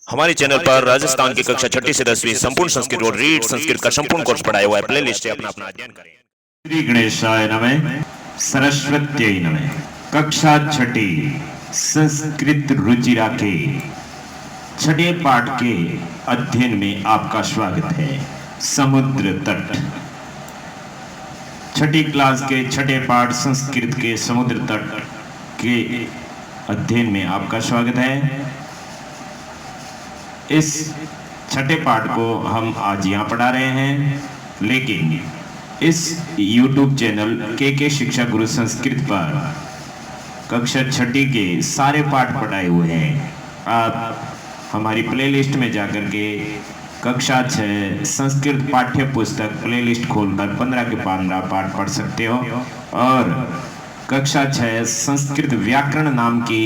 हमारे चैनल पर राजस्थान की कक्षा 6ठी से 10वीं संपूर्ण संस्कृत और रीड संस्कृत का संपूर्ण कोर्स पढ़ाया हुआ है। प्ले लिस्ट से अपना अपना अध्ययन करें। श्री गणेशाय नमः, सरस्वत्यै नमः। कक्षा 6ठी संस्कृत रुचिरा के 6ठे पाठ के अध्ययन में आपका स्वागत है। समुद्र तट 6ठी क्लास के 6ठे पाठ संस्कृत के समुद्र तट के अध्ययन में आपका स्वागत है। इस 6ठे पाठ को हम आज यहाँ पढ़ा रहे हैं, लेकिन इस YouTube चैनल के शिक्षा गुरु संस्कृत पर कक्षा 6ठी के सारे पाठ पढ़ाए हुए हैं। आप हमारी प्लेलिस्ट में जाकर के कक्षा 6 संस्कृत पाठ्य पुस्तक प्लेलिस्ट खोलकर 15 के 15 पाठ पढ़ सकते हो और कक्षा 6 संस्कृत व्याकरण नाम की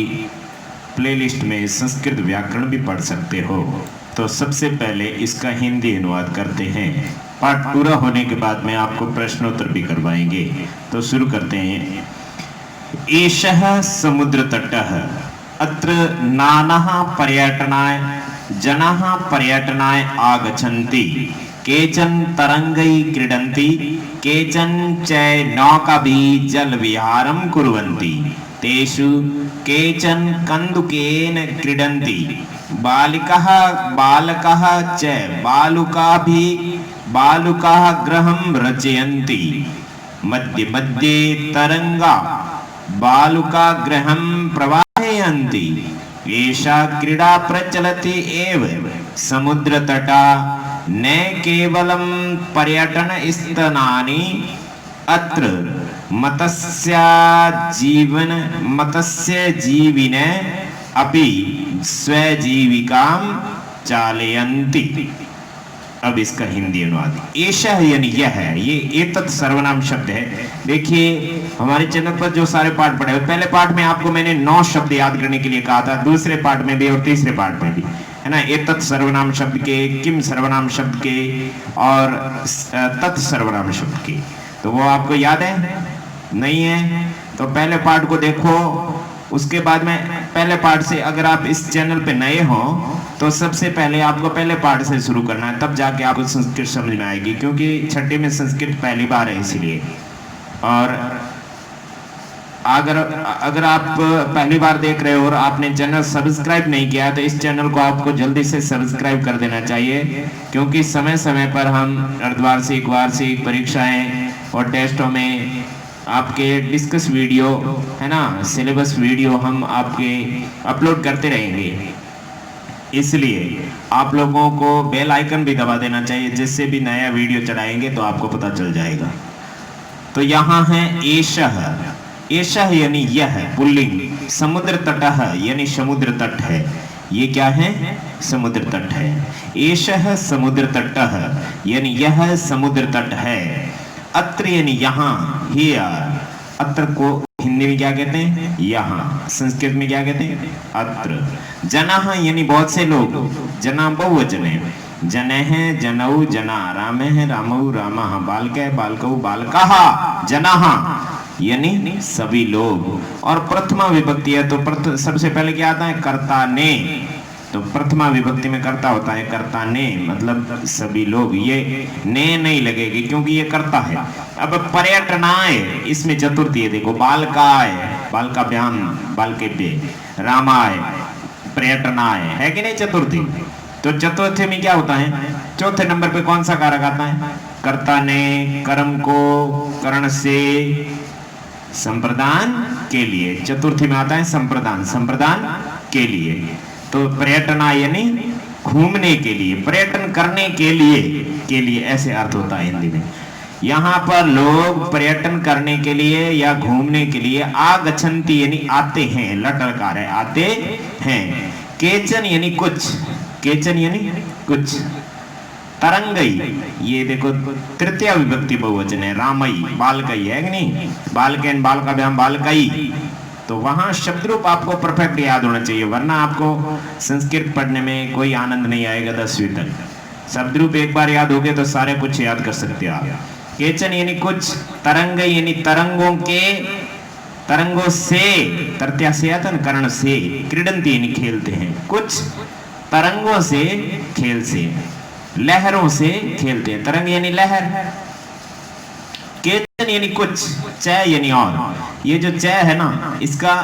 प्लेलिस्ट में संस्कृत व्याकरण भी पढ़ सकते हो। तो सबसे पहले इसका हिंदी अनुवाद करते हैं। पाठ पूरा होने के बाद में आपको प्रश्नोत्तर भी करवाएंगे। तो शुरू करते हैं। एषः समुद्र तटः अत्र नानाः पर्यटनाय जनाः पर्यटनाय आगच्छन्ति। केचन तरंगै क्रीडन्ति, केचन च नौकाभिः जलविहारं कुर्वन्ति। तेषु केचन कन्दुकेन क्रीडन्ति। बालिकाः बालकाः च बालुकाः गृहं रचयन्ति। मध्ये मध्ये तरंगा बालुका गृहं प्रवाहयन्ति। एषा क्रीडा प्रचलति एव समुद्रतटा न केवलं पर्यटनस्थानानि अत्र मत्स्यजीविन अपि स्वजीविकां चालयन्ति। अब इसका हिंदी अनुवाद। एषः यानी यह है, ये एतत् सर्वनाम शब्द है। देखिए हमारे चैनल पर जो सारे पाठ पढ़े हुए, पहले पाठ में आपको मैंने 9 शब्द याद करने के लिए कहा था, दूसरे पाठ में भी और तीसरे पाठ में भी, है ना। एतत् सर्वनाम शब्द के, किम सर्वनाम शब्द के और तत् सर्वनाम शब्द के। तो वो आपको याद है? नहीं है तो पहले पाठ को देखो। उसके बाद में पहले पाठ से, अगर आप इस चैनल पे नए हो तो सबसे पहले आपको पहले पाठ से शुरू करना है, तब जाके आपको संस्कृत समझ में आएगी, क्योंकि 6ठी में संस्कृत पहली बार है इसलिए। और अगर आप पहली बार देख रहे हो और आपने चैनल सब्सक्राइब नहीं किया तो इस चैनल को आपको जल्दी से सब्सक्राइब कर देना चाहिए, क्योंकि समय समय पर हम अर्धवार्षिक, वार्षिक परीक्षाएं और टेस्टों में आपके डिस्कस वीडियो, है ना, सिलेबस वीडियो हम आपके अपलोड करते रहेंगे। इसलिए आप लोगों को बेल आइकन भी दबा देना चाहिए, जिससे भी नया वीडियो चढ़ाएंगे तो आपको पता चल जाएगा। तो यहाँ है एषः। एषः यानी यह पुल्लिंग। समुद्र तटः यानी समुद्र तट है। ये क्या है? समुद्र तट है। एषः समुद्र तटः यानी यह समुद्र तट है। अत्र यानी यहाँ, हियर। अत्र को हिंदी में क्या कहते हैं? यहाँ। संस्कृत में क्या कहते हैं? अत्र। जनाः यानी बहुत से लोग। जना बहुवचन है। जनः जनौ जना, रामः रामौ रामः, बालकः बालकौ बालकाः, जनाः यानी सभी लोग। और प्रथमा विभक्ति है तो सबसे पहले क्या आता है? कर्ता ने। तो प्रथमा विभक्ति में कर्ता होता है, कर्ता ने मतलब सभी लोग। ये ने नहीं लगेगी क्योंकि ये कर्ता है। अब पर्यटनाय, इसमें चतुर्थी है, देखो। बालकाय, बालकाभ्याम, बालकेभ्य। रामाय, पर्यटनाय, है कि नहीं चतुर्थी? तो चतुर्थी में क्या होता है? चौथे नंबर पे कौन सा कारक आता है? कर्ता ने कर्म को करण से संप्रदान के लिए। चतुर्थी में आता है संप्रदान, संप्रदान के लिए। तो पर्यटना यानी घूमने के लिए, पर्यटन करने के लिए ऐसे अर्थ होता है हिंदी में। यहाँ पर लोग पर्यटन करने के लिए या घूमने के लिए आगच्छन्ति यानी आते हैं, लटलकार है, आते हैं। केचन यानी कुछ, केचन यानी कुछ। तरंगई, ये देखो तृतीय विभक्ति बहुवचन है। रामई, बालकई, है कि नहीं? बालकेन बालकाभ्याम बालकई। तो वहां शब्द रूप आपको परफेक्ट याद होना चाहिए, वरना आपको संस्कृत पढ़ने में कोई आनंद नहीं आएगा 10वीं तक। शब्द रूप एक बार याद हो गए तो सारे कुछ याद कर सकते हो आप। केचन यानी कुछ, तरंग यानी तरंगों के, तरंगों से, तृतीया से आता ना, कर्ण से, क्रीडंती यानी खेलते हैं। कुछ तरंगों से खेल से, लहरों से खेलते हैं। तरंग यानी लहर, केचन यानी कुछ, चय यानी और। ये जो चय है ना, इसका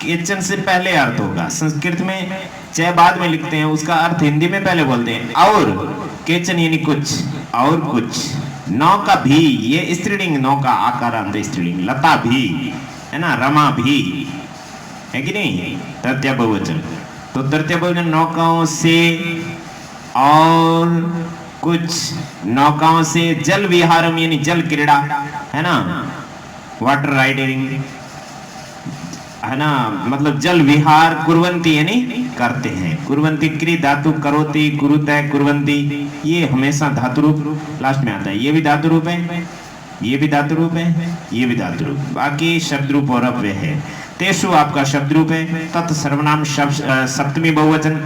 केचन से पहले अर्थ होगा। संस्कृत में चय बाद में लिखते हैं, उसका अर्थ हिंदी में पहले बोलते हैं। और केचन यानी कुछ, और कुछ। नौ का भी, ये स्त्रीलिंग, नौ का आकारांत स्त्रीलिंग। लता भी है ना, रमा भी है कि नहीं, तृतीय बहुवचन। तो तृतीय बहुवचन नौकाओं से और कुछ, नौकाओं से। जल विहारम यानी जल क्रीड़ा है ना, वाटर राइडिंग है ना, मतलब जल विहार। कुर्वंती यानी करते हैं। कुर्वंती क्री धातु, करोति, कुरुतः, कुर्वंती, ये हमेशा धातु रूप लास्ट में आता है। ये भी धातु रूप है, ये भी धातु रूप है, ये भी धातु रूप। बाकी शब्द रूप और अव्यय है। तेसु आपका शब्द रूप है। तत् सर्वनाम सप्तमी बहुवचन।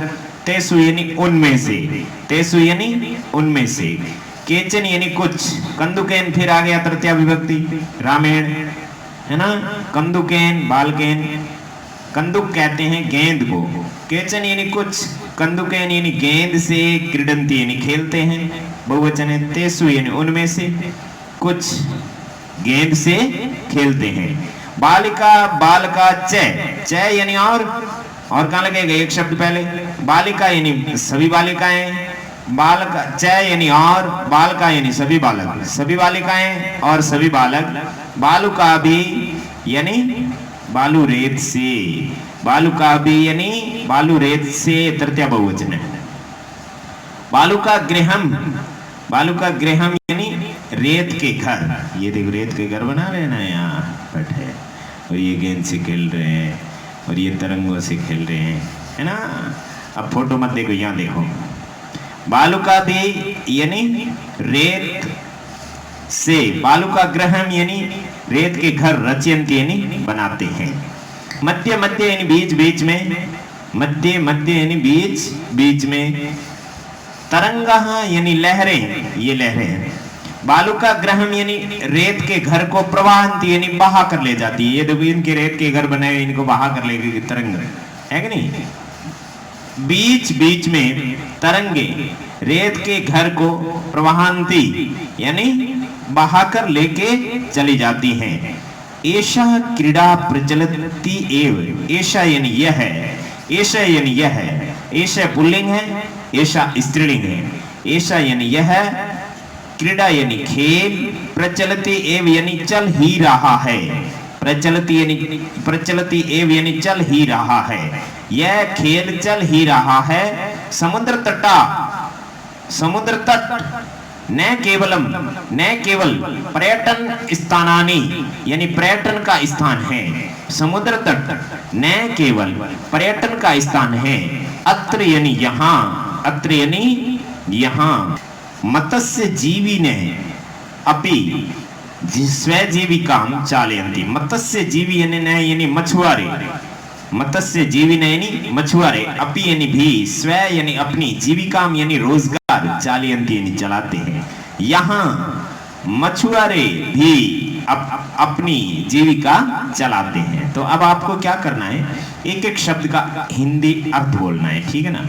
तेसु यानी उनमें से, तेसु यानी उनमें से। केचन यानी कुछ। कंदुकेन फिर आ गया तृतीया विभक्ति, रामायण है ना। कंदुकेन, बालकेन, कंदुक कहते हैं गेंद को। केचन यानी कुछ, कंदुकेन यानी गेंद से, क्रीडंती यानी खेलते हैं, बहुवचन है। तेसु यानी उनमें से, कुछ गेंद से खेलते हैं। बालिका, बालका, चय, चय यानी और कहाँ लगेगा, एक शब्द पहले। बालिका यानी सभी बालिकाएं, बालका, चय यानी और, बालका यानी सभी बालक, सभी बालिकाएं और सभी बालक। बालुका भी यानी बालू रेत से, बालुका भी यानी बालू रेत से, तृतीय बहुवचन है। बालुका गृहम, बालुका गृहम यानी रेत के घर। ये देखो रेत के घर बना रहे हैं ना, यहाँ पट है, और ये गेंद से खेल रहे हैं, और ये तरंगों से खेल रहे हैं, है ना। अब फोटो मत देखो, यहाँ देखो। बालुका भी यानी रेत से, बालुका ग्रहम यानी रेत के घर, रचयंती यानी बनाते हैं। मध्य, मध्य यानी बीच बीच में, मध्य, मध्य यानी बीच बीच में। तरंगा यानी लहरें, ये लहरें हैं। बालुका ग्रहम यानी रेत के घर को, प्रवाहंती यानी बहा कर ले जाती है। ये देखो इनके रेत के घर बने हुए, इनको बहा कर ले गई तरंग, है कि नहीं। बीच बीच में तरंगे रेत के घर को प्रवाहंती यानी बहाकर लेके चली जाती हैं। ऐशा क्रीड़ा प्रचलती एव, ऐशा यानी यह है, ऐशा यानी यह है। ऐशा पुल्लिंग है, ऐशा स्त्रीलिंग है। ऐशा यानी यह, क्रीड़ा यानी खेल, प्रचलती एव यानी चल ही रहा है, प्रचलती यानी, प्रचलती एव यानी चल ही रहा है, यह खेल चल ही रहा है। समुद्र तटा, समुद्र तट, न केवलम, न केवल पर्यटन स्थानानि यानी पर्यटन का स्थान है। समुद्र तट न केवल पर्यटन का स्थान है। अत्र यानी यहाँ, अत्र यानी यहाँ। मत्स्य जीवी ने अपि स्वजीविकाम चालयन्ति। मत्स्य जीवी यानी मछुआरे, मत्स्य जीवी यानी मछुआरे, अपि यानी भी, स्व यानी अपनी, जीविकाम यानी रोजगार, चालयन्ति यानी चलाते हैं। यहाँ मछुआरे भी अपनी जीविका चलाते हैं। तो अब आपको क्या करना है, एक एक शब्द का हिंदी अर्थ बोलना है, ठीक है ना,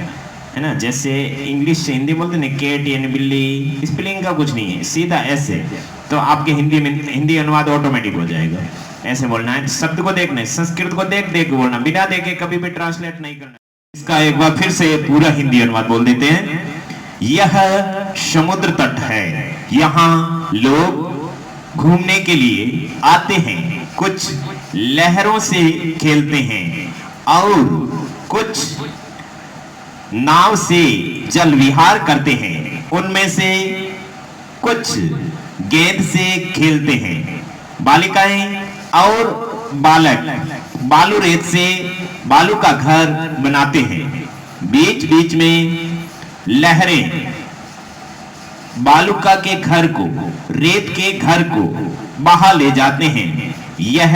है ना। जैसे इंग्लिश से हिंदी बोलते हैं कैट यानी बिल्ली, स्पेलिंग का कुछ नहीं है, सीधा ऐसे। तो आपके हिंदी में हिंदी अनुवाद ऑटोमेटिक हो जाएगा। ऐसे बोलना है, शब्द को देखना है, संस्कृत को देख देख बोलना, बिना देखे कभी भी ट्रांसलेट नहीं करना। इसका एक बार फिर से पूरा हिंदी अनुवाद बोल देते हैं। यह समुद्र तट है, यहाँ लोग घूमने के लिए आते हैं, कुछ लहरों से खेलते हैं और कुछ नाव से जल विहार करते हैं। उनमें से कुछ गेंद से खेलते हैं। बालिकाएं और बालक बालू रेत से बालू का घर बनाते हैं। बीच बीच में लहरें बालुका के घर को, रेत के घर को बहा ले जाते हैं। यह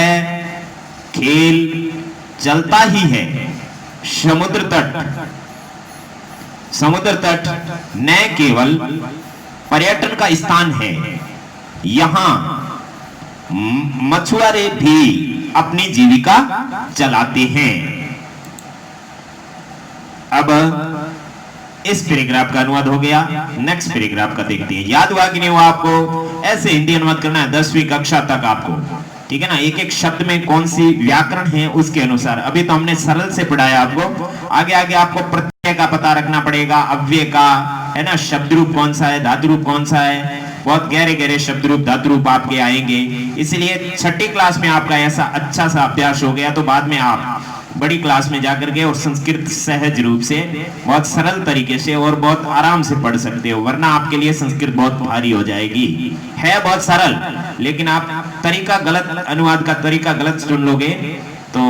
खेल चलता ही है। समुद्र तट, समुद्र तट न केवल पर्यटन का स्थान है, यहाँ मछुआरे भी अपनी जीविका चलाते हैं। अब इस पैराग्राफ का अनुवाद हो गया। नेक्स्ट पैराग्राफ का देखते हैं। याद हुआ कि नहीं हुआ आपको? ऐसे हिंदी अनुवाद करना है 10वीं कक्षा तक आपको, ठीक है ना। एक एक शब्द में कौन सी व्याकरण है उसके अनुसार। अभी तो हमने सरल से पढ़ाया आपको, आगे आगे आपको प्रत्यय का पता रखना पड़ेगा, अव्यय का, है ना, शब्द रूप कौन सा है, धातु रूप कौन सा है, बहुत गहरे गहरे शब्द रूप धातु रूप आपके आएंगे। इसलिए छठी क्लास में आपका ऐसा अच्छा सा अभ्यास हो गया तो बाद में आप बड़ी क्लास में जाकर के और संस्कृत सहज रूप से बहुत सरल तरीके से और बहुत आराम से पढ़ सकते हो, वरना आपके लिए संस्कृत बहुत भारी हो जाएगी। है बहुत सरल, लेकिन आप तरीका गलत, अनुवाद का तरीका गलत चुन लोगे तो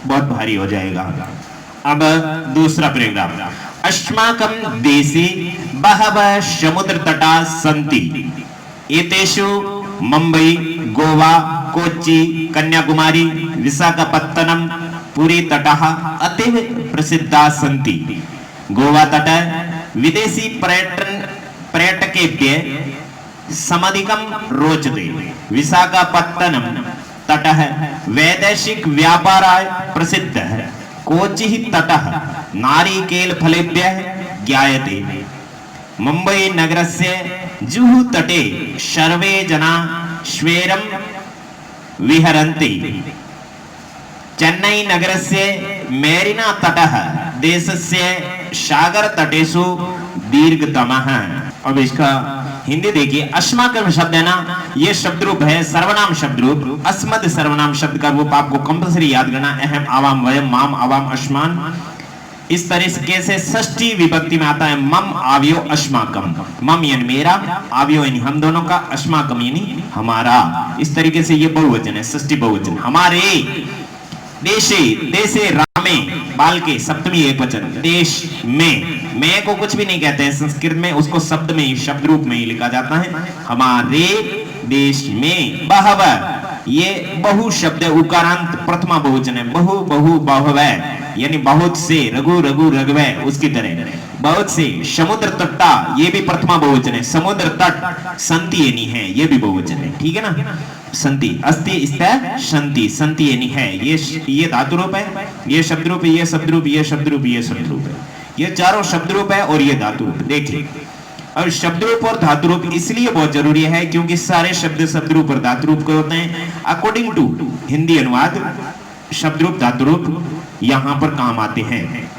बहुत भारी हो जाएगा। अब दूसरा पैराग्राफ। अस्माकं देशे बहवः समुद्र तटा सन्ति, एतेषु मुंबई, गोवा, कोच्चि, कन्याकुमारी, विशाखापत्तनम, पुरी तटः अतीव प्रसिद्धा सन्ति। गोवा तट विदेशी पर्यटकेभ्यः समधिकं रोचते। विशाखापत्तनम तटः वैदेशिक व्यापाराय प्रसिद्धः। कोचिः तटः नारिकेल फलेभ्यः ज्ञायते। मुंबई नगरस्य जुहू तटे सर्वे जना श्वेरं विहरन्ति। चेन्नई नगरस्य मेरिना तटः देशस्य सागर तटेषु दीर्घतमः। अब इसका हिंदी देखिए। अस्माकं शब्द है ना, ये शब्द रूप है, सर्वनाम शब्द रूप। अस्मद सर्वनाम शब्द का रूप आपको कंपल्सरी याद करना। अहम, आवाम, वयम, माम, आवाम, अस्मान। इस तरीके से षष्ठी विभक्ति में आता है मम, आव्यो, अस्माकम। मम यानी मेरा, आव्यो यानी हम दोनों का, अस्माकम यानी हमारा। इस तरीके से ये बहुवचन है, षष्ठी बहुवचन। हमारे देशे, देशे रामे, बाल के सप्तमी एक वचन, देश में। मैं को कुछ भी नहीं कहते हैं संस्कृत में, उसको शब्द में ही, शब्द रूप में ही लिखा जाता है। हमारे देश में। बहव, ये बहु शब्द है, उकारांत प्रथमा बहुवचन है। बहु, बहु, बहुवै यानी बहुत से, रघु, रघु, रघुवै, उसकी तरह बहुत से। समुद्र तट्टा, ये भी प्रथमा बहुवचन है। समुद्र तट, संति यानी है, ये भी बहुवचन है, ठीक है ना। संति, अस्ति, स्थ, संति, संति यानी है। ये धातु रूप है, ये शब्द रूप है, ये शब्द रूप, ये शब्द रूप, ये शब्द रूप है। ये चारों शब्द रूप है और ये धातु रूप। देखिए, और शब्द रूप और धातु रूप इसलिए बहुत जरूरी है क्योंकि सारे शब्द शब्द रूप और धातु रूप के होते हैं। अकॉर्डिंग टू हिंदी अनुवाद शब्द रूप धातु रूप यहाँ पर काम आते हैं।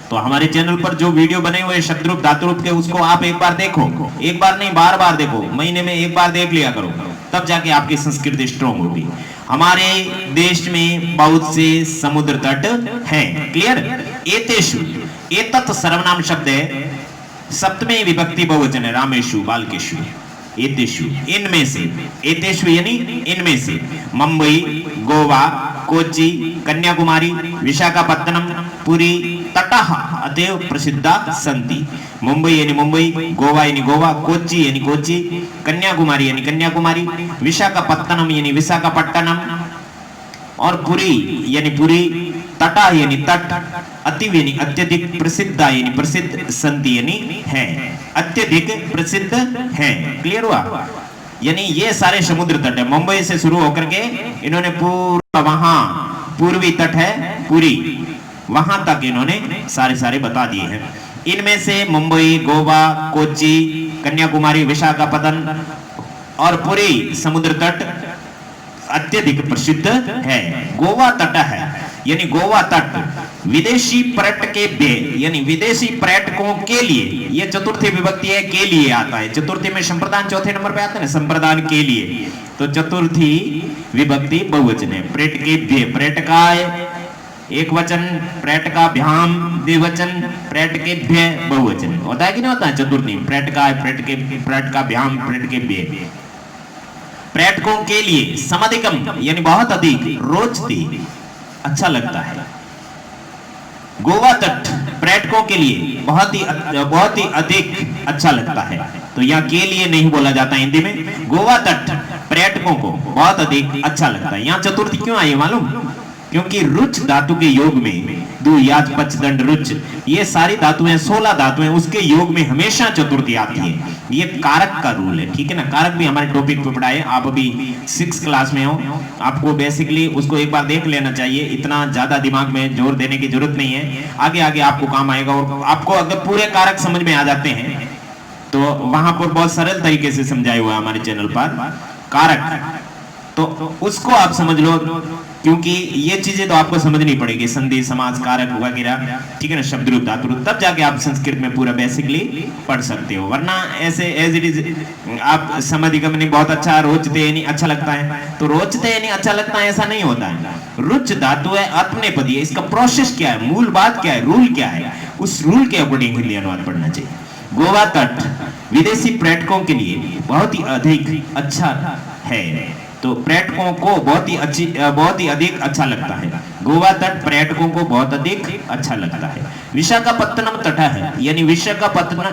तो हमारे चैनल पर जो वीडियो बने हुए शब्द रूप धातु रूप के, उसको आप एक बार देखो, एक बार नहीं बार बार देखो, महीने में एक बार देख लिया करो, तब जाके आपकी संस्कृत स्ट्रॉन्ग होगी। हमारे देश में बहुत से समुद्र तट हैं। क्लियर? एतेषु, एतत् सर्वनाम शब्द है, सप्तमी विभक्ति बहुवचन है, रामेषु, बालकेषु। एतेषु, इनमें से। एतेषु यानी इनमें से। मुंबई, गोवा, कोच्चि, कन्याकुमारी, विशाखापत्तनम, पुरी तटः अतीव प्रसिद्धा सन्ति। मुंबई यानी मुंबई, गोवा यानी गोवा, कोच्चि यानी कोच्चि, कन्याकुमारी यानी कन्याकुमारी, विशाखापत्तनम यानी विशाखापट्टनम और पुरी यानी पुरी, तटा यानी तट, अतीव यानी अत्यधिक, प्रसिद्धा यानी प्रसिद्ध, संति यानी है, अत्यधिक प्रसिद्ध है। क्लियर हुआ? यानी ये सारे समुद्र तट है। मुंबई से शुरू होकर के इन्होंने पूरा वहां पूर्वी तट है पुरी, वहां तक इन्होंने सारे सारे बता दिए हैं। इनमें से मुंबई, गोवा, कोच्चि, कन्याकुमारी, विशाखापत्तनम और पुरी समुद्र तट अत्यधिक प्रसिद्ध है। गोवा तट है यानी गोवा तट विदेशी पर्यटकेभ्य यानी विदेशी पर्यटकों के लिए, ये चतुर्थी विभक्ति है, के लिए आता है। चतुर्थी में संप्रदान चौथे नंबर पे आता है, संप्रदान के लिए, तो चतुर्थी विभक्ति बहुवचन है। पर्यटकेभ्य, पर्यटकाय एक वचन, पर्यटकाभ्याम द्विवचन, पर्यटकेभ्य बहुवचन होता है कि नहीं होता है? चतुर्थी पर्यटकाय, पर्यटकाभ्याम, पर्यटकेभ्य, पर्यटकों के लिए, समधिकम यानी बहुत अधिक, रोचते अच्छा लगता है। गोवा तट पर्यटकों के लिए बहुत ही अधिक अच्छा लगता है। तो यहाँ के लिए नहीं बोला जाता हिंदी में, गोवा तट पर्यटकों को बहुत अधिक अच्छा लगता है। यहाँ चतुर्थी क्यों आई मालूम? क्योंकि रुच धातु के योग में दु याज पच दंड रुच, ये सारी धातुएं 16 धातुएं उसके योग में हमेशा चतुर्थी आती है। ये कारक का रूल है, ठीक है ना। कारक भी हमारे टॉपिक पे पढ़ा है, आप अभी 6 क्लास में हो, आपको बेसिकली उसको एक बार देख लेना चाहिए, इतना ज्यादा दिमाग में जोर देने की जरूरत नहीं है, आगे आगे आपको काम आएगा। और आपको अगर पूरे कारक समझ में आ जाते हैं तो वहां पर बहुत सरल तरीके से समझाया हुआ है हमारे चैनल पर कारक, तो उसको आप समझ लो, क्योंकि ये चीजें तो आपको समझनी पड़ेगी, संधि समास कारक वगैरह, ठीक है ना, शब्द रूप धातु रूप, तब जाके आप संस्कृत में पूरा बेसिकली पढ़ सकते हो। वरना ऐसे एज इट इज आप समझ गम नहीं, बहुत अच्छा रोचते नहीं अच्छा लगता है, तो रोचते नहीं अच्छा लगता है ऐसा नहीं होता है। रुच धातु है आत्मनेपदी है, इसका प्रोसेस क्या है, मूल बात क्या है, रूल क्या है, उस रूल के अकॉर्डिंग हिंदी अनुवाद पढ़ना चाहिए। गोवा तट विदेशी पर्यटकों के लिए बहुत ही अधिक अच्छा है, तो पर्यटकों को बहुत ही अधिक अच्छा लगता है। गोवा तट पर्यटकों को बहुत अधिक अच्छा लगता है। विशाखापत्तनम तट है, यानी विशाखापट्टनम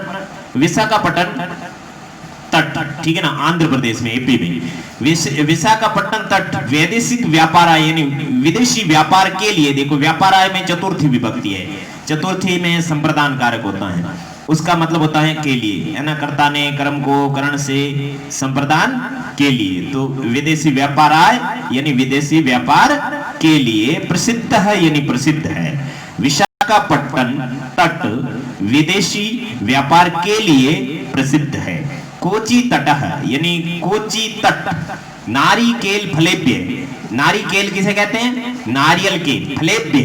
तट, ठीक है ना, आंध्र प्रदेश में, एपी में। विशाखापट्टनम तट वैदेशिक व्यापार आय, यानी विदेशी व्यापार के लिए, देखो व्यापार आय में चतुर्थी विभक्ति है, चतुर्थी में संप्रदान कारक होता है, उसका मतलब होता है के लिए, है ना, कर्ता ने कर्म को करण से संप्रदान के लिए, तो विदेशी व्यापार आय यानी विदेशी व्यापार के लिए, प्रसिद्ध है यानी प्रसिद्ध है। विशाखापट्टनम तट विदेशी व्यापार के लिए प्रसिद्ध है। कोची तट यानी कोची तट नारिकेल फलेभ्य, नारिकेल किसे कहते हैं, नारियल के, फलेभ्य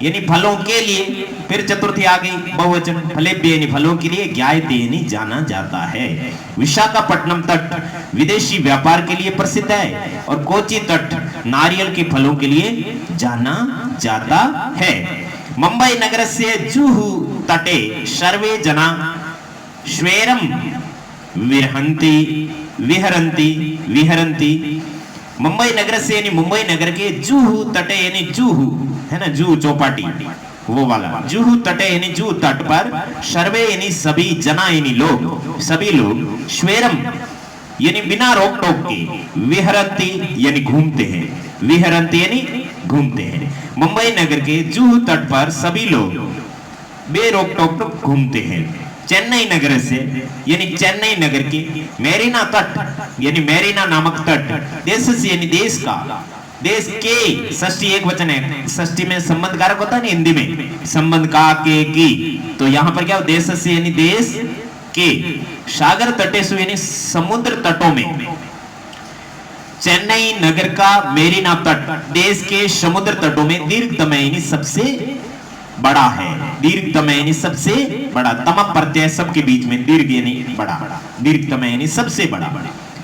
यानी फलों के लिए, फिर चतुर्थी आ गई बहुवचन, फलेभ्य यानी फलों के लिए, ज्ञायते यानी जाना जाता है। विशाखापट्टनम तट विदेशी व्यापार के लिए प्रसिद्ध है और कोची तट नारियल के फलों के लिए जाना जाता है। मुंबई नगर से जुहू तटे सर्वे जना श्वेरम विहरन्ति विहरन्ति विहरन्ति। मुंबई नगर से यानी मुंबई नगर के जुहू तटे यानी जुहू है ना, जूहू चौपाटी वो वाला, जुहू तटे यानी जूहू तट पर, सर्वे यानी सभी, जना यानी लोग, सभी लोग, श्वेरम यानी बिना रोक टोक के, विहरन्ति यानी घूमते हैं, विहरन्ति यानी घूमते हैं। मुंबई नगर के जुहू तट पर सभी लोग बेरोक टोक घूमते हैं। चेन्नई नगर से यानी चेन्नई नगर के मेरीना तट यानी मेरीना नामक तट, देश से यानी देश का, देश के, षष्ठी एक वचन है, षष्ठी में संबंध कारक होता है ना हिंदी में, संबंध का के की, तो यहाँ पर क्या हो, देश से यानी देश के, सागर तटेसु यानी समुद्र तटों में, चेन्नई नगर का मेरीना तट देश के समुद्र तटों में दीर्घतम यानी सबसे बड़ा है, दीर्घतम यानी सबसे बड़ा, तम प्रत्यय सबके बीच में, दीर्घ यानी बड़ा, दीर्घतम यानी सबसे बड़ा,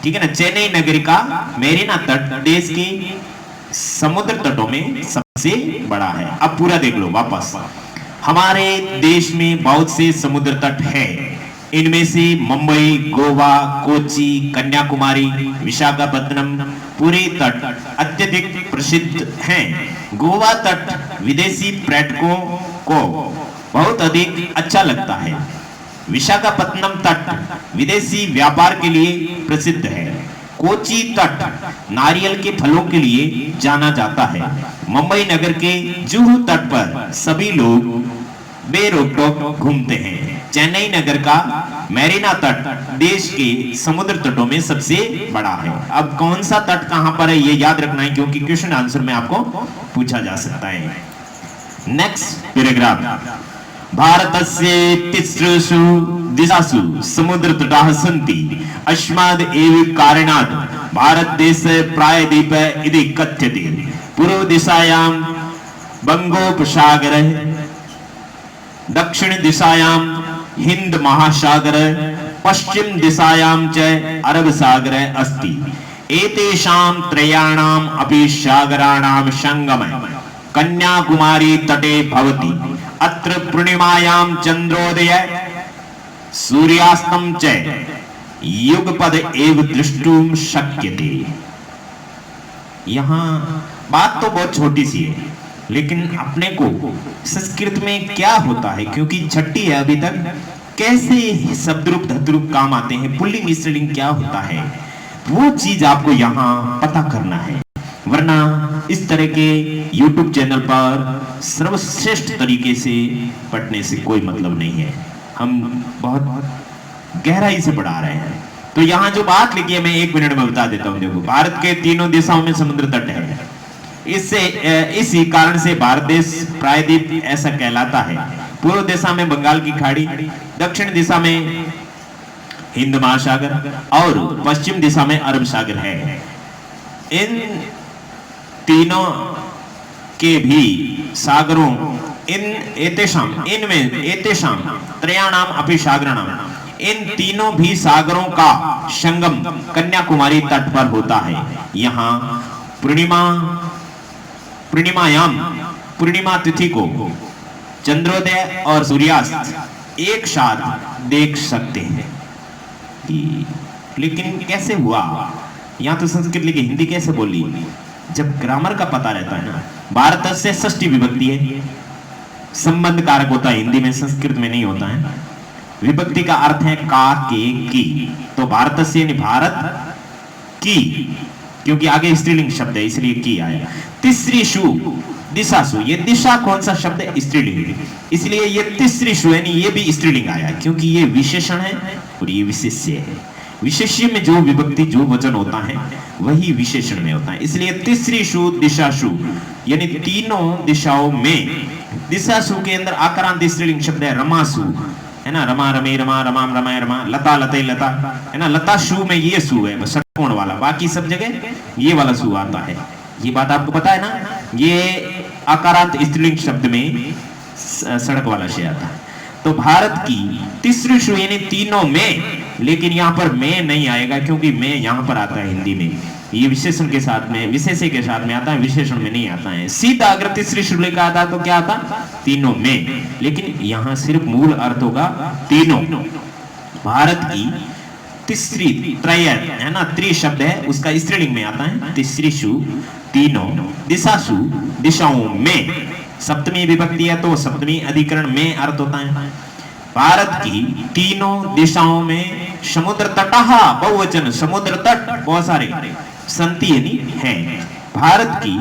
ठीक है ना। चेन्नई नगर का मेरीना तट देश के समुद्र तटों में सबसे बड़ा है। अब पूरा देख लो वापस, हमारे देश में बहुत से समुद्र तट है, इनमें से मुंबई, गोवा, कोची, कन्याकुमारी, विशाखापत्तनम पूरे तट अत्यधिक प्रसिद्ध हैं। गोवा तट विदेशी पर्यटकों को बहुत अधिक अच्छा लगता है। विशाखापत्तनम तट विदेशी व्यापार के लिए प्रसिद्ध है। कोची तट नारियल के फलों के लिए जाना जाता है। मुंबई नगर के जुहू तट पर सभी लोग बेरोक टोक घूमते हैं। चेन्नई नगर का मेरीना तट देश के समुद्र तटों में सबसे बड़ा है। अब कौन सा तट कहां पर है ये याद रखना है, क्योंकि क्वेश्चन आंसर में आपको पूछा जा सकता है। नेक्स्ट पैराग्राफ, भारतस्य तिस्रुषु दिशासु समुद्र तटाः सन्ति, अस्माद् एव कारणात् भारत देश प्रायद्वीप इति कथ्यते। पूर्व दिशायां बंगोपसागरः, दक्षिण दिशायां हिंद महासागरः, पश्चिम दिशायां च अरब सागरः अस्ति। एतेषां त्रयाणाम् अपि सागराणां संगमः कन्याकुमारी तटे भवति। अत्र पूर्णिमायां चंद्रोदय सूर्यास्तं च युगपद एव द्रष्टुम शक्यते। यहाँ बात तो बहुत छोटी सी है, लेकिन अपने को संस्कृत में क्या होता है, क्योंकि छठी है अभी तक, कैसे शब्द रूप धातु रूप काम आते हैं, पुल्लिंग स्त्रीलिंग क्या होता है, वो चीज आपको यहाँ पता करना है। वरना इस तरह के YouTube चैनल पर सर्वश्रेष्ठ तरीके से पढ़ने से कोई मतलब नहीं है। हम बहुत गहराई से पढ़ा रहे हैं। तो यहाँ जो बात लिखी है मैं 1 मिनट में बता देता हूँ। देखो, भारत के तीनों दिशाओं में समुद्र तट है। इसी कारण से भारत देश प्रायद्वीप ऐसा कहलाता है। पूर्व दिशा में बंगाल की खाड़ी, दक्षिण दिशा में हिंद महासागर और पश्चिम दिशा में अरब सागर है। इन तीनों के भी सागरों एतेषाम त्रयाणाम अपि सागराणाम, इन तीनों भी सागरों का संगम कन्याकुमारी तट पर होता है। यहाँ पूर्णिमा तिथि को चंद्रोदय और सूर्यास्त एक साथ देख सकते हैं। लेकिन कैसे हुआ? यहाँ तो संस्कृत लिखी, हिंदी कैसे बोली? जब ग्रामर का पता रहता है ना। भारत से षष्ठी विभक्ति है, संबंध कारक होता है हिंदी में, संस्कृत में नहीं होता है। विभक्ति का अर्थ है का, के, की। तो भारत से यानी भारत की, क्योंकि आगे स्त्रीलिंग शब्द है इसलिए की आया। तीसरी शु दिशासु, ये दिशा कौन सा शब्द है? स्त्रीलिंग, इसलिए ये तीसरी शु यानी ये भी स्त्रीलिंग आया, क्योंकि ये विशेषण है और ये विशेष्य है। विशेष्य में जो विभक्ति जो वचन होता है वही विशेषण में होता है। इसलिए तीसरी शु दिशासु यानी तीनों दिशाओं में। दिशासु के अंदर आकारांत स्त्रीलिंग शब्द है रमासु, है ना। रमा रमे रमा, रमाम रमाय रमा, लता लते लता, है ना। लता शु में ये शु है षट्कोण वाला, बाकी सब जगह ये वाला शु आता है। ये बात आपको पता है ना। ये आकारांत स्त्रीलिंग शब्द में सड़क वाला शे आता है। तो भारत की तीसरी शु यानी तीनों में, लेकिन यहाँ पर में नहीं आएगा क्योंकि में यहाँ पर आता है हिंदी में। ये विशेषण के साथ में, विशेष्य के साथ में आता है, विशेषण में नहीं आता है। सीधा अगर तीसरी शु लिखा आता तो क्या आता? तीनों में, लेकिन यहाँ सिर्फ मूल अर्थ होगा तीनों। भारत की तीसरी, त्रय है ना, त्रि शब्द है, उसका स्त्रीलिंग में आता है तीसरी शु, तीनों। दिशासु दिशाओं में, सप्तमी विभक्ति है तो सप्तमी अधिकरण में अर्थ होता है। भारत की तीनों दिशाओं में समुद्र तटः बहुवचन, समुद्र तट बहुत सारे, संति यानी है। भारत की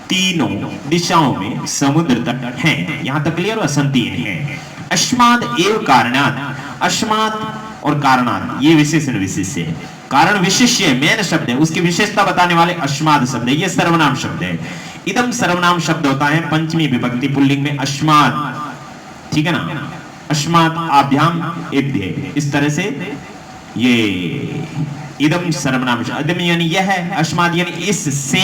तीनों दिशाओं में समुद्र तट हैं। यहाँ तक क्लियर हुआ? संति यानी है। अस्माद एव कारणात्, अस्मात् और कारणात् ये विशेषण विशेष्य है। कारण विशेष्य मेन शब्द है, उसकी विशेषता बताने वाले अस्माद शब्द है। ये सर्वनाम शब्द है। इदम सर्वनाम शब्द होता है पंचमी विभक्ति पुल्लिंग में अस्माद, ठीक है ना। अस्मात् आभ्याम एभ्य, इस तरह से ये इदम सर्वनाम, इदम यानी यह है, अस्माद यानी इससे,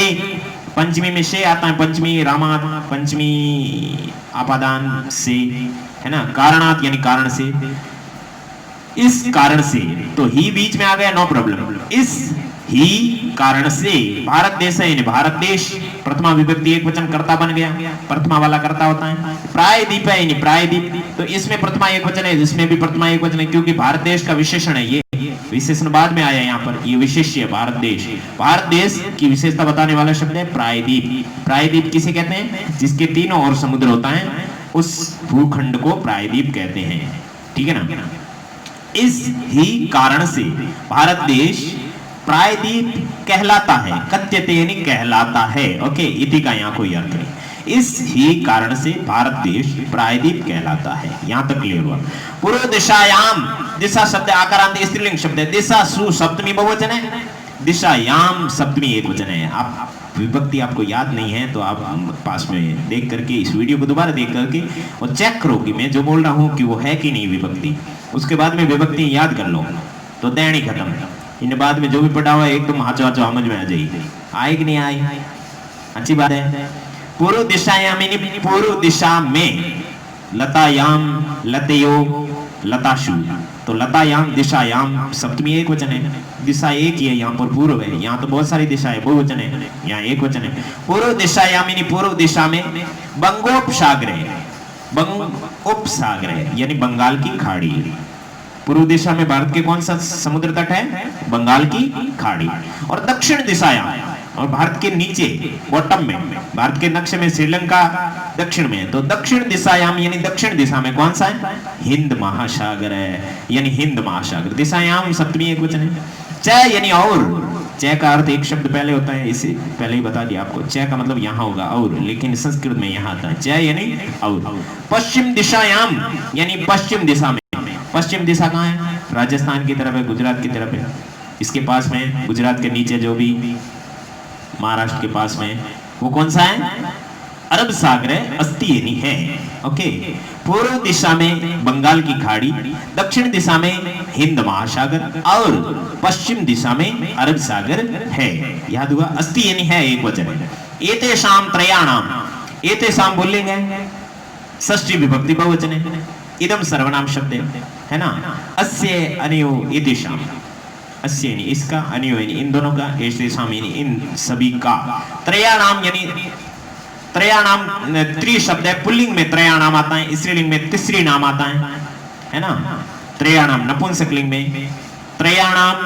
पंचमी में से आता है, पंचमी रामात, पंचमी आपादान से, है ना। कारणात यानी कारण से, इस कारण से, तो ही बीच में आ गया, नो प्रॉब्लम। इस ही कारण से भारत देश है, भारत देश प्रथमा विभक्ति एक वचन कर्ता बन गया, प्रथमा वाला कर्ता होता है। प्रायद्वीप है यानी प्रायद्वीप, तो इसमें प्रथमा एक वचन है, इसमें भी प्रथमा एक वचन है, क्योंकि भारत देश का विशेषण है। ये विशेषण बाद में आया यहाँ पर, ये विशेष्य है भारत देश। भारत देश की विशेषता बताने वाला शब्द है प्रायद्वीप। प्रायद्वीप किसे कहते हैं? जिसके तीनों ओर समुद्र होता है, उस भूखंड को प्रायद्वीप कहते हैं, ठीक है ना। इस ही कारण से भारत देश प्रायद्वीप कहलाता है, कथ्यते यानी कहलाता है। ओके, इति का यहाँ कोई अर्थ नहीं। इस ही कारण से भारत देश प्रायद्वीप कहलाता है। यहाँ तक क्लियर हुआ? पूर्व दिशायाम, दिशा शब्द आकारांत स्त्रीलिंग शब्द है। दिशासु सप्तमी बहुवचन है, दिशायाम सप्तमी एक वचन है। आप विभक्ति आपको याद नहीं है तो आप पास में देख करके, इस वीडियो को दोबारा देख करके और चेक करो कि मैं जो बोल रहा हूँ कि वो है कि नहीं विभक्ति। उसके बाद में विभक्ति याद कर लो तो दैनी खत्म। इन बाद में जो भी पढ़ा हुआ है एकदम हाचो हाचो समझ में आ जाएगी। आए कि नहीं आई? अच्छी बात है। पूर्व दिशायाम यानी पूर्व दिशा में, लतायाम लतयो लताशु, तो लतायाम दिशायाम सप्तमी एक वचन है, दिशा एक ही है, यहाँ पर पूर्व है। यहाँ तो बहुत सारी दिशा है, बहुवचन है, यहाँ एक वचन है। पूर्व दिशायाम यानी पूर्व दिशा में, बंगोपसागर, बंगोपसागर यानी बंगाल की खाड़ी। पूर्व दिशा में भारत के कौन सा समुद्र तट है? बंगाल की खाड़ी। और दक्षिण दिशायाम, और भारत के नीचे बॉटम में, भारत के नक्शे में श्रीलंका दक्षिण में है, तो दक्षिण दिशायाम यानी दक्षिण दिशा में कौन सा है? हिंद महासागर है, यानी हिंद महासागर। दिशायाम सप्तमी एक वचन है। च यानी और, च का अर्थ एक शब्द पहले होता है, इसे पहले ही बता दिया आपको। च का मतलब यहाँ होगा और, लेकिन संस्कृत में यहाँ आता है च यानी और। पश्चिम दिशायाम यानी पश्चिम दिशा में। पश्चिम दिशा कहाँ है? राजस्थान की तरफ है, गुजरात की तरफ है। इसके पास में गुजरात के नीचे जो भी महाराष्ट्र के पास में वो कौन सा है? अरब सागर है, अस्तियनी है। ओके। पूर्व दिशा में बंगाल की खाड़ी, दक्षिण दिशा में हिंद महासागर और पश्चिम दिशा में अरब सागर है। याद हुआ? अस्तियनी है एक वचन है। एतेषाम त्रयाणाम, एतेषाम बोलेंगे षष्ठी विभक्ति बहुवचन है। इदम सर्वनाम शब्द है ना। अस्य अनयो एतेषाम, अस्य यानी इसका, अनयो यानी इन दोनों का, एतेषाम यानी इन सभी का। त्रयाणाम यानी त्रयाणाम त्रि शब्द है, पुल्लिंग में त्रयाणाम आता है, स्त्रीलिंग में तिसरी नाम आता है ना। त्रयाणाम नपुंसकलिंग में, त्रयाणाम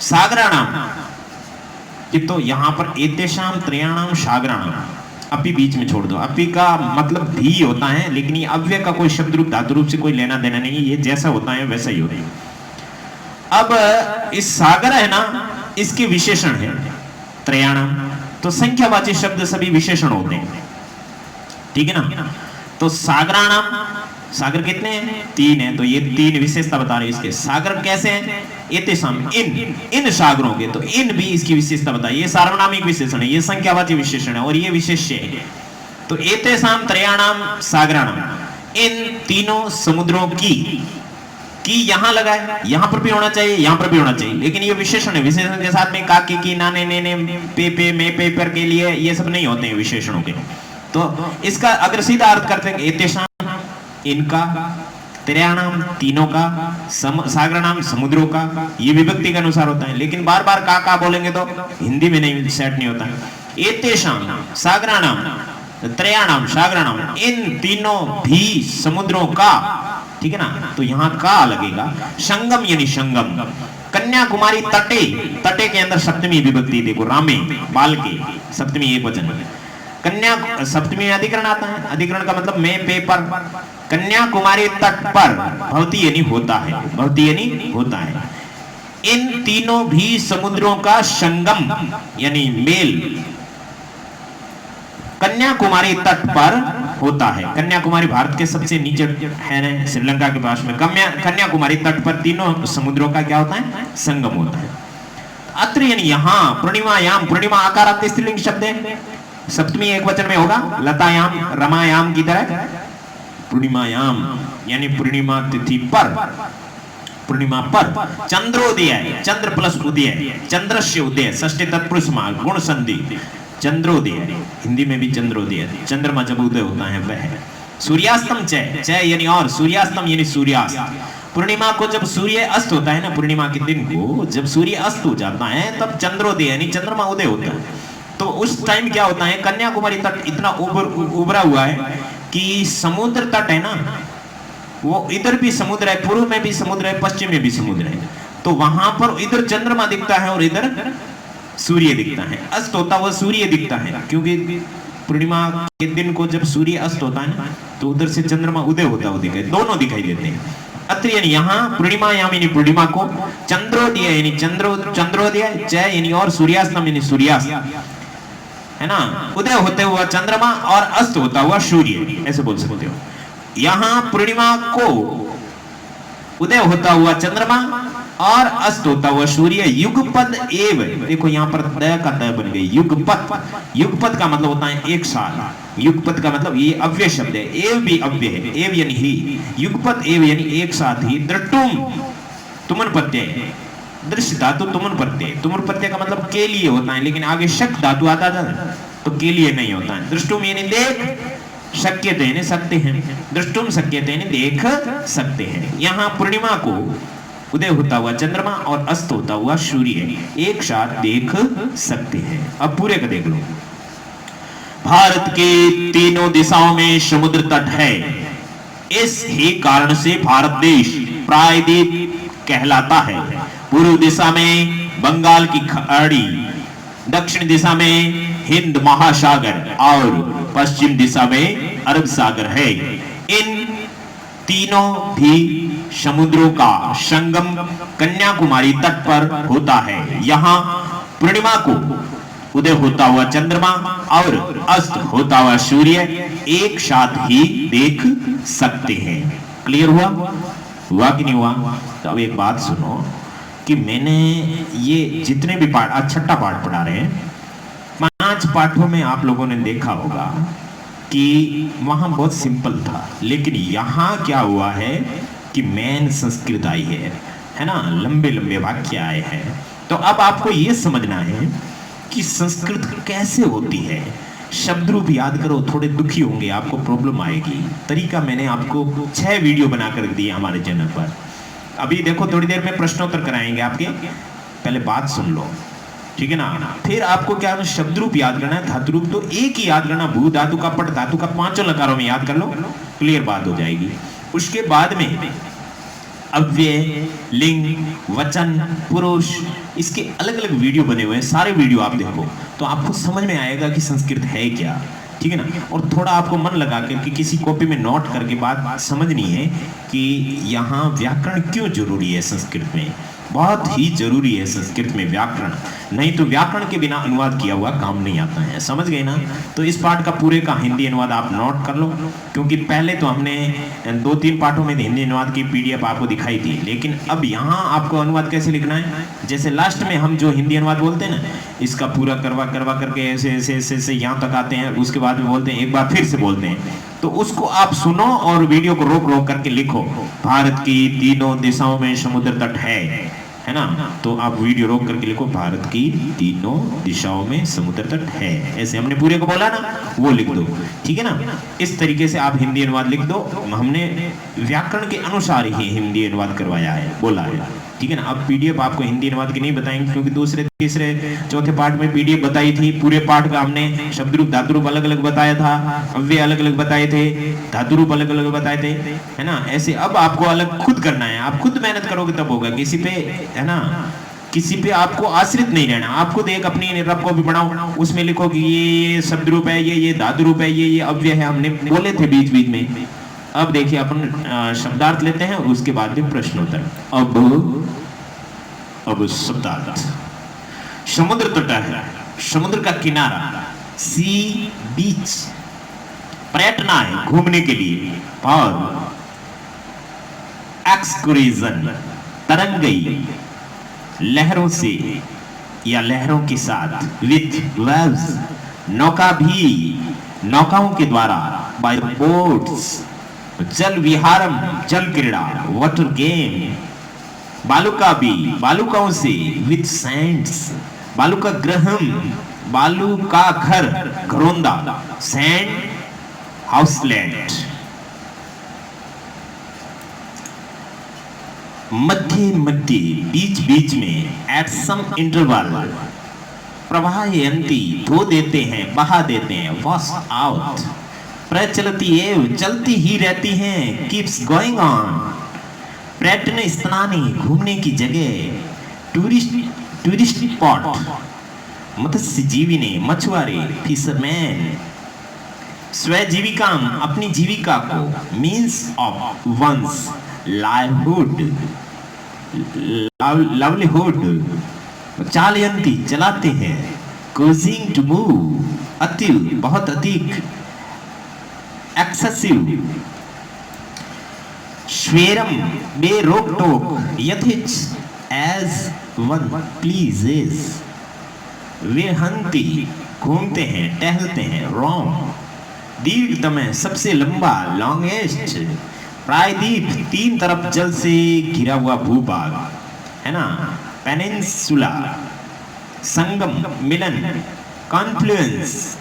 सागराणाम। तो यहां पर एतेषाम त्रयाणाम सागराणाम, अपी बीच में छोड़ दो। अपी का मतलब भी होता है, लेकिन ये अव्यय का कोई शब्द रूप धातु रूप से कोई लेना देना नहीं है, ये जैसा होता है वैसा ही होता है। अब इस सागर है ना, इसके विशेषण है त्रयाणाम। तो संख्यावाची शब्द सभी विशेषण होते हैं, ठीक है ना। तो सागराणाम, सागर कितने हैं? 3 है, तो ये 3 विशेषता बता रहे हैं इसके। सागर कैसे हैं? एतेषाम इन सागरों के, तो इन भी इसकी विशेषता बताई। ये सार्वनामिक विशेषण है, ये संख्यावाची विशेषण है और ये विशेष्य है। तो एतेषाम त्रयाणाम सागराणाम, इन तीनों समुद्रों की यहां लगा है, यहां पर भी होना चाहिए, यहां पर भी होना चाहिए, लेकिन ये विशेषण है। विशेषण के साथ में काके की, नाने, नेने, पे, मे, पे, पर के लिए ये सब नहीं होते हैं विशेषणों के। तो इसका अगर सीधा अर्थ करते हैं एतेषाम इनका, त्रयाणाम तीनों का, सागराणाम समुद्रों का, ये विभक्ति के अनुसार होता है। लेकिन बार बार का बोलेंगे तो हिंदी में नहीं सेट नहीं होता है। एतेषाम सागराणाम त्रयाणाम सागराणाम, इन तीनों भी समुद्रों का, ठीक है ना। तो यहाँ का लगेगा। संगम यानी संगम, कन्याकुमारी तटे, तटे के अंदर सप्तमी विभक्ति देखो, रामे बाल के, सप्तमी एक वचन। कन्या सप्तमी में अधिकरण आता है, अधिकरण का मतलब में पे पर। कन्याकुमारी तट पर, भवती यानी होता है, भवती यानी होता है। इन तीनों भी समुद्रों का संगम यानी मेल कन्याकुमारी तट पर होता है। कन्याकुमारी भारत के सबसे नीचे है ना, श्रीलंका के पास में। कन्याकुमारी तट पर तीनों समुद्रों का क्या होता है? संगम होता है। अत्र यानी यहाँ, पूर्णिमायाम, पूर्णिमा आकारांत स्त्रीलिंग शब्द है, सप्तमी एक वचन में होगा। लतायाम रमायाम की तरह पूर्णिमायाम यानी पूर्णिमा तिथि पर, पूर्णिमा पर। चंद्रोदय, चंद्र प्लस उदय, चंद्रस्य उदय, षष्ठी तत्पुरुष मार्ग, गुण संधि, चंद्रोदय, हिंदी में भी चंद्रोदय, चंद्रमा जब उदय होता है वह। सूर्यास्तम च यानी और, सूर्यास्तम यानी सूर्यास्त। पूर्णिमा को जब सूर्य अस्त होता है ना, पूर्णिमा के दिन को जब सूर्य अस्त हो जाता है तब चंद्रोदय यानी चंद्रमा उदय होता है। तो उस टाइम क्या होता है, कन्याकुमारी तट इतना उभरा हुआ है कि समुद्र तट है ना, वो इधर भी समुद्र है, पूर्व में भी समुद्र है, पश्चिम में भी समुद्र है। तो वहां पर इधर चंद्रमा दिखता है और इधर सूर्य दिखता है। अस्त होता हुआ सूर्य दिखता है, क्योंकि पूर्णिमा के दिन को जब सूर्य अस्त होता है तो उधर से चंद्रमा उदय होता हुआ दिखाई, दोनों दिखाई देते हैं। अत्र यानी यहाँ, पूर्णिमा यानी पूर्णिमा को, चंद्रोदय यानी चंद्रोदय, च यानी और, सूर्यास्तम यानी सूर्यास्त, है ना। उदय होते हुआ चंद्रमा और अस्त होता हुआ सूर्य, ऐसे बोल सकते हो। यहाँ पूर्णिमा को उदय होता हुआ चंद्रमा और अस्त होता हुआ सूर्य, युगपद एव, देखो यहाँ पर द का द बन गई, युगपद। युगपद का मतलब होता है एक साथ, युगपद का मतलब ये अव्यय शब्द है, एव भी अव्यय है, एव यानी ही, युगपद एव यानी एक साथ ही। दृष्टुम तुमन प्रत्यय, दृश्य धातु तुमन प्रत्यय, तुमन प्रत्यय का मतलब के लिए होता है, लेकिन आगे शक धातु आता है तो के लिए नहीं होता है। दृष्टुम यानी देख, शक्यते यानी सकते हैं, दृष्टुम शक्यते यानी देख सकते हैं। यहाँ पूर्णिमा को उदय होता हुआ चंद्रमा और अस्त होता हुआ सूर्य एक साथ देख सकते हैं। अब पूरे का देख लो। भारत के तीनों दिशाओं में समुद्र तट है, इस ही कारण से भारत देश प्रायद्वीप कहलाता है। पूर्व दिशा में बंगाल की खाड़ी, दक्षिण दिशा में हिंद महासागर और पश्चिम दिशा में अरब सागर है। इन तीनों भी समुद्रों का संगम कन्याकुमारी तट पर होता है। यहाँ पूर्णिमा को उदय होता हुआ चंद्रमा और अस्त होता हुआ सूर्य एक साथ ही देख सकते हैं। क्लियर हुआ कि नहीं हुआ? तो अब एक बात सुनो कि मैंने ये जितने भी पाठ, आज छठा पाठ पढ़ा रहे हैं, 5 पाठों में आप लोगों ने देखा होगा कि वहां बहुत सिंपल था, लेकिन यहां क्या हुआ है कि मेन संस्कृत आई है ना, लंबे लंबे वाक्य आए हैं। तो अब आपको ये समझना है कि संस्कृत कैसे होती है। शब्द रूप याद करो, थोड़े दुखी होंगे, आपको प्रॉब्लम आएगी। तरीका मैंने आपको 6 वीडियो बनाकर दिए हमारे चैनल पर। अभी देखो थोड़ी देर में प्रश्नोत्तर कराएंगे आपके, पहले बात सुन लो, ठीक है ना। फिर आपको क्या शब्द रूप याद करना है, धातु रूप तो एक ही याद करना, भू धातु का, पट धातु का, 5 लकारों में याद कर लो, क्लियर बात हो जाएगी। उसके बाद में अव्यय, लिंग, वचन, पुरुष, इसके अलग अलग वीडियो बने हुए हैं। सारे वीडियो आप देखो तो आपको समझ में आएगा कि संस्कृत है क्या, ठीक है ना। और थोड़ा आपको मन लगा कर कि किसी कॉपी में नोट करके बात समझनी है कि यहाँ व्याकरण क्यों जरूरी है। संस्कृत में बहुत ही जरूरी है, संस्कृत में व्याकरण, नहीं तो व्याकरण के बिना अनुवाद किया हुआ काम नहीं आता है। समझ गए ना? तो इस पाठ का पूरे का हिंदी अनुवाद आप नोट कर लो, क्योंकि पहले तो हमने 2-3 पाठों में हिंदी अनुवाद की पीडीएफ आपको दिखाई थी, लेकिन अब यहाँ आपको अनुवाद कैसे लिखना है। जैसे लास्ट में हम जो हिंदी अनुवाद बोलते हैं ना, इसका पूरा करवा करके ऐसे ऐसे ऐसे ऐसे यहाँ तक आते हैं, उसके बाद में बोलते हैं, एक बार फिर से बोलते हैं, तो उसको आप सुनो और वीडियो को रोक रोक करके लिखो। भारत की तीनों दिशाओं में समुद्र तट है ना, तो आप वीडियो रोक करके लिखो, भारत की तीनों दिशाओं में समुद्र तट है। ऐसे हमने पूरे को बोला ना, वो लिख दो, ठीक है ना। इस तरीके से आप हिंदी अनुवाद लिख दो। हमने व्याकरण के अनुसार ही हिंदी अनुवाद करवाया है, बोला है, ठीक है ना। अब पीडीएफ आपको हिंदी अनुवाद की नहीं बताएंगे, क्योंकि दूसरे, तीसरे, चौथे पार्ट में पीडीएफ बताई थी। पूरे पाठ का हमने शब्द रूप, धातु रूप अलग अलग बताया था, अव्यय अलग अलग बताए थे, धातु रूप अलग अलग बताए थे, है ना। ऐसे अब आपको अलग खुद करना है, आप खुद मेहनत करोगे तब होगा। किसी पे, है ना, किसी पे आपको आश्रित नहीं रहना। आप खुद एक अपनी रब को भी बनाओ, उसमें लिखो कि ये शब्द रूप है, ये धातु रूप है, ये अव्यय है, हमने बोले थे बीच बीच में। अब देखिए अपन शब्दार्थ लेते हैं, उसके बाद में प्रश्नोत्तर। अब शब्दार्थ, समुद्र तट है, समुद्र का किनारा, सी बीच, पर्यटना है घूमने के लिए, और एक्सक्रीजन, तरंगई, लहरों से या लहरों के साथ, विथ वेव्स, नौका भी, नौकाओं के द्वारा, बाय बोट्स, जल विहारम, जल क्रीड़ा, वाटर गेम, बालुका भी, बालुकाओं से, विथ सैंड्स, बालुका ग्रहम, बालू का घर, घरोंदा, सैंड हाउसलैंड, मध्य मध्य, बीच बीच में, एट सम इंटरवल, प्रवाहयंती, धो देते हैं, बहा देते हैं, वॉश आउट, प्रचलती एव, चलती ही रहती हैं, कीप्स गोइंग ऑन, पर्यटन स्थानी, घूमने की जगह, टूरिस्ट स्पॉट, मत्स्य जीवी ने, मछुआरे, फिशरमैन, स्वजीविका, अपनी जीविका को, means of one's livelihood, livelihood, चालयंती, चलाते हैं, कोजिंग टू मूव, अति, बहुत अधिक, एक्सेसिव, श्वेरम, बेरोक टोक, यथेच, एज वन प्लीजेस, विहंती, घूमते हैं, टहलते हैं, रॉन्ग, दीर्घतम, सबसे लंबा, लॉन्गेस्ट, प्रायद्वीप, 3 तरफ जल से घिरा हुआ भूभाग, है ना, पेनिनसुला, संगम, मिलन, कॉन्फ्लुएंस,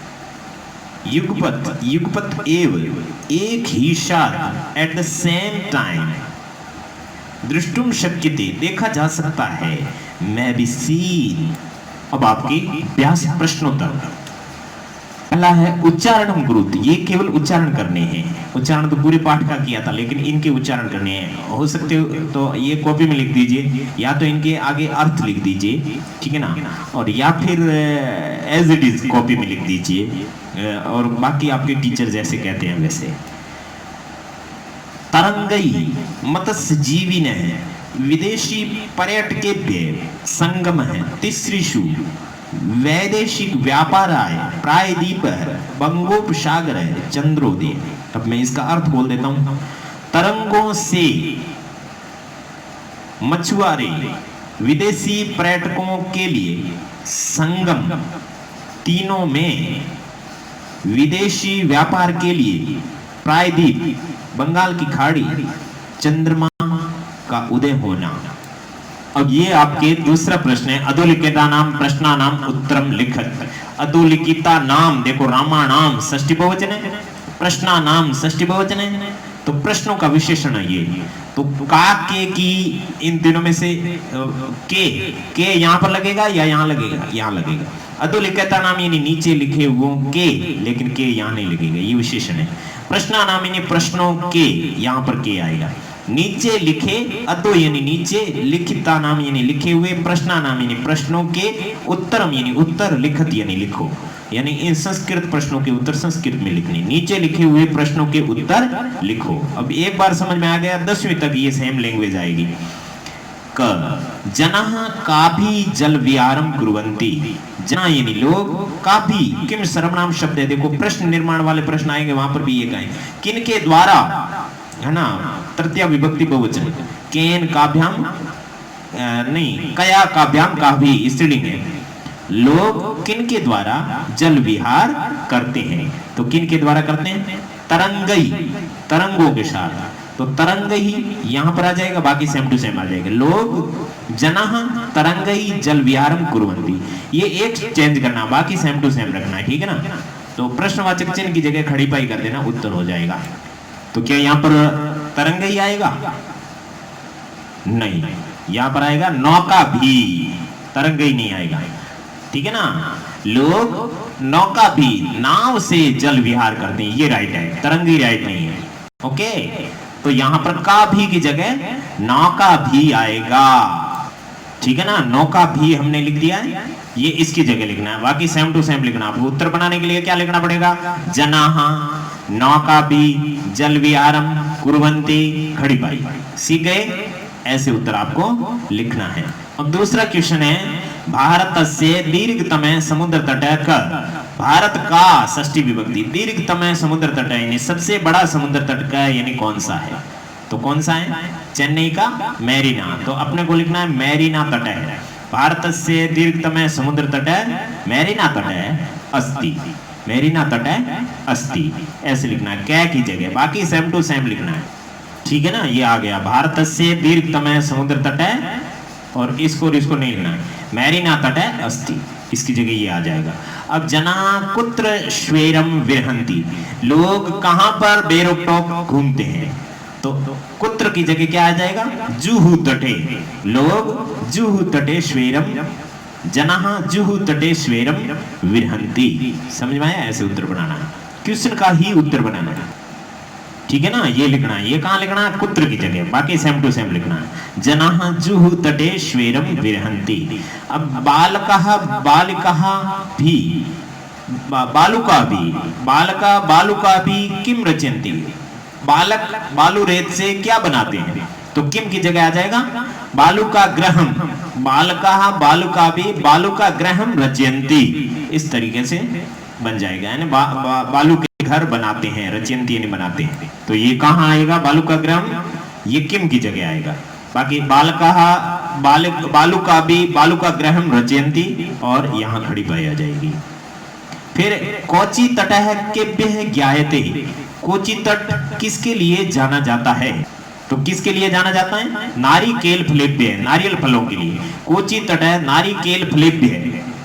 युगपत, युगपत एव, एक ही साथ, एट द सेम टाइम, दृष्टुम शक्यते, देखा जा सकता है, मैं भी सीन। अब आपकी व्यास प्रश्नोत्तर। पहला है उच्चारण गुरुत, ये केवल उच्चारण करने हैं। उच्चारण तो पूरे पाठ का किया था, लेकिन इनके उच्चारण करने हैं। हो सकते हो तो ये कॉपी में लिख दीजिए, या तो इनके आगे अर्थ लिख दीजिए, ठीक है ना, और या फिर एज इट इज कॉपी में लिख दीजिए, और बाकी आपके टीचर जैसे कहते हैं वैसे। तरंगई, मत्स्य जीवी ने, विदेशी पर्यटकेभ्य, संगम है, तिसृषु, वैदेशिक व्यापाराय प्रायद्वीप बंगोपसागर चंद्रोदय। अब मैं इसका अर्थ बोल देता हूं। तरंगों से मछुआरे विदेशी पर्यटकों के लिए संगम, तीनों में विदेशी व्यापार के लिए प्रायद्वीप, बंगाल की खाड़ी, चंद्रमा का उदय होना। अब ये आपके दूसरा प्रश्न है। अधोलिखिता नाम प्रश्ना नाम उत्तरम लिखत। अधोलिखिता नाम देखो, रामाणाम षष्ठी बहुवचन है, प्रश्ना नाम षष्ठी बहुवचन है, तो प्रश्नों का विशेषण है ये। तो का के की इन तीनों में से के यहाँ पर लगेगा या यहाँ लगेगा? यहाँ लगेगा। अधोलिखिता नाम यानी नीचे लिखे हुए के, लेकिन के यहाँ नहीं लगेगा, ये विशेषण है। प्रश्ना नाम यानी प्रश्नों के, यहाँ पर के आएगा। नीचे लिखे, अधो यानी नीचे, लिखिता नाम यानी लिखे हुए, प्रश्ना नाम यानी प्रश्नों के, उत्तरम यानी उत्तर, लिखत यानी लिखो, यानी इन संस्कृत प्रश्नों के उत्तर संस्कृत में लिखने। नीचे लिखे हुए प्रश्नों के उत्तर लिखो। अब एक बार समझ में आ गया, 10वीं तक ये सेम लैंग्वेज आएगी। क जनाः काभि जल विहारम कुर्वन्ति। जना यानी लोग, काभि किम सर्वनाम शब्द है। देखो प्रश्न निर्माण वाले प्रश्न आएंगे, वहां पर भी ये कहें किन के द्वारा, है ना, तृतीया विभक्ति बहुवचन। केन काभ्याम नहीं, कया काभ्याम काभि स्त्रीलिंग है। लोग किन के द्वारा जल विहार करते हैं, तो किन के द्वारा करते हैं? तरंगई, तरंगों के साथ। तो तरंगई यहां पर आ जाएगा, बाकी सेम टू सेम आ जाएगा। लोग जनाः तरंगई जल विहारम कुर्वन्ति, ये एक चेंज करना, बाकी सेम टू सेम रखना है, ठीक है ना। तो प्रश्नवाचक चिन्ह की जगह खड़ी पाई कर देना, उत्तर हो जाएगा। तो क्या यहां पर तरंगई आएगा? नहीं, यहां पर आएगा नौका भी, तरंगई नहीं आएगा, ठीक है ना। लोग नौका भी, नाव से जल विहार करते हैं, ये राइट है, तरंगी राइट नहीं है। ओके, तो यहां पर का भी की जगह नौका भी आएगा, ठीक है ना। नौका भी हमने लिख दिया है, ये इसकी जगह लिखना है, बाकी सेम टू सेम लिखना। आपको उत्तर बनाने के लिए क्या लिखना पड़ेगा? जनाः नौका भी जल विहारम कुर्वन्ति, खड़ी पाई। सीख गए? ऐसे उत्तर आपको लिखना है। अब दूसरा क्वेश्चन है, भारत से दीर्घतम समुद्र तट का, भारत का षष्ठी विभक्ति, दीर्घतम समुद्र तट यानी सबसे बड़ा समुद्र तट का यानी कौन सा है? तो कौन सा है? चेन्नई का मैरीना। तो अपने को लिखना है मैरीना तट है। भारत से दीर्घतम समुद्र तट मैरीना तट अस्ति, मैरीना तट अस्ति, ऐसे लिखना है कै की जगह, बाकी सेम टू सेम लिखना है, ठीक है ना। ये आ गया, भारत से दीर्घतम समुद्र तट है, और इसको नहीं लिखना है, मैरीना तट अस्ति, इसकी जगह ये आ जाएगा। अब जना कुत्र श्वेरम विरहंती, लोग कहां पर बेरोक-टोक घूमते हैं, तो कुत्र की जगह क्या आ जाएगा? जुहू तटे, लोग जुहू तटे श्वेरम, जनाः जुहू तटे श्वेरम विरहंती। समझ में आया? ऐसे उत्तर बनाना है, क्वेश्चन का ही उत्तर बनाना है, ठीक है ना। ये लिखना है, ये कहां लिखना है? कुत्र की जगह, बाकी सेम टू सेम लिखना है। जनाः जुहू तटे श्वेरम विरहंति। अब बालकः बालिकाः भी, बालुका भी, बालका बालुका भी किम रचयन्ति, बालक बालू रेत से क्या बनाते हैं, तो किम की जगह आ जाएगा बालुका ग्रहम, बालकाः बालुका भी बालुका ग्रहम रचयन्ति, इस तरीके से बन जाएगा, यानी बालू के घर बनाते हैं, रचयन्ति यानी बनाते हैं। तो ये कहाँ आएगा? बालुका ग्रहम, ये किम की जगह आएगा। बाकी बालकाः बालुका भी बालुका ग्रहम रचयन्ति, और यहाँ खड़ी पाई आ जाएगी। फिर कोची तटः केभ्यः ज्ञायते, कोची तट किसके लिए जाना जाता है, तो किसके लिए जाना जाता है? नारिकेल फलेभ्य, नारियल फलों के लिए। कोची तटः नारिकेल फलेभ्य,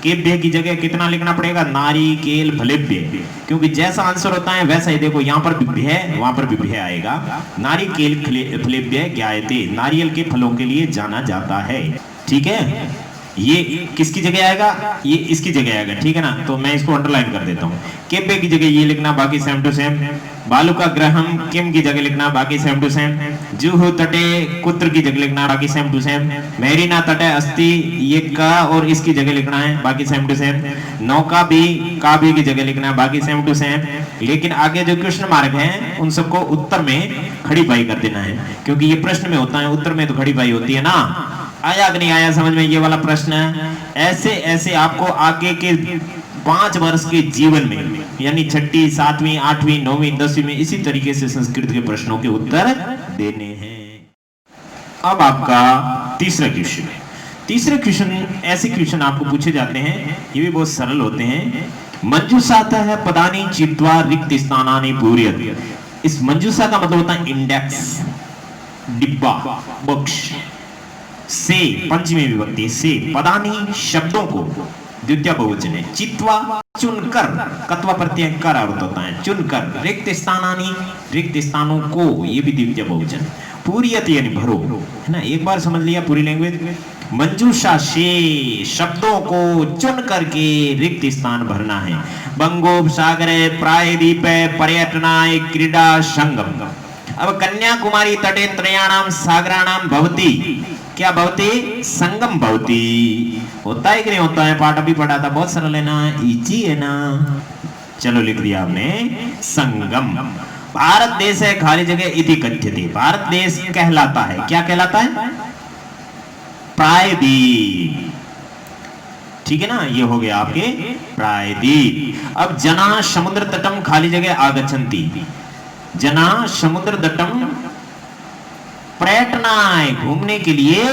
केभ्य की जगह कितना लिखना पड़ेगा? नारिकेल फलेभ्य, क्योंकि जैसा आंसर होता है वैसा ही। देखो यहाँ पर भी भ्य, वहां पर भी भ्य आएगा। नारिकेल फलेभ्य ज्ञायते, नारियल के फलों के लिए जाना जाता है, ठीक है। ये किसकी जगह आएगा? ये इसकी जगह आएगा, ठीक है ना। तो मैं इसको अंडरलाइन कर देता हूँ। केभ्य की जगह ये लिखना, बाकी same to same. Baluka Graham किम की जगह लिखना, बाकी सेम टू सेम। जुहू तटे कुत्र की जगह लिखना, बाकी सेम टू सेम। मैरीना तटे अस्ति, ये का और इसकी जगह लिखना है, बाकी सेम टू सेम। नौका भी का भी की जगह लिखना है, बाकी सेम टू सेम। लेकिन आगे जो क्वेश्चन मार्क है उन सबको उत्तर में खड़ी पाई कर देना है, क्योंकि ये प्रश्न में होता है, उत्तर में तो खड़ी पाई होती है ना। आया कि नहीं आया समझ में ये वाला प्रश्न? ऐसे ऐसे आपको आगे के 5 वर्ष के जीवन में, यानी 6ठी, 7वीं, 8वीं, 9वीं, 10वीं में इसी तरीके से संस्कृत के प्रश्नों के उत्तर देने हैं। अब आपका तीसरा क्वेश्चन है। तीसरे क्वेश्चन, ऐसे क्वेश्चन आपको पूछे जाते हैं, ये भी बहुत सरल होते हैं। मंजूषाता है पदानी चित्वा रिक्त स्थानानि पूरयत। इस मंजूषा का मतलब होता है इंडेक्स, डिब्बा, बॉक्स। से पंचमी विभक्ति, से पदानी शब्दों को, द्वितीय बहुवचन है। चित्वा चुनकर, कत्वा प्रत्यय कर अर्थ होता है, चुनकर। रिक्त स्थानानि, रिक्त स्थानों को, ये भी द्वितीय बहुवचन। पूरियत यानी भरो, है ना? एक बार समझ लिया पूरी लैंग्वेज। मंजूषा से शब्दों को चुन करके रिक्त स्थान भरना है। बंगोपसागरे प्रायद्वीपे पर्यटनाय क्रीडा संगम। अब कन्याकुमारी तटे त्रयाणाम सागराणाम भवति, क्या भवति? संगम भवति। होता है कि नहीं होता है? पाठ अभी पढ़ा था, बहुत सरल है ना, इजी है ना। चलो लिख दिया आपने, संगम। भारत देश है खाली जगह इति कथ्यते। भारत देश कहलाता है, क्या कहलाता है? प्रायद्वीप। ठीक है ना, ये हो गया आपके प्रायद्वीप। अब जना समुद्र तटम खाली जगह आगच्छन्ति। जना समुद्र तटम पर्यटनाय, घूमने के लिए,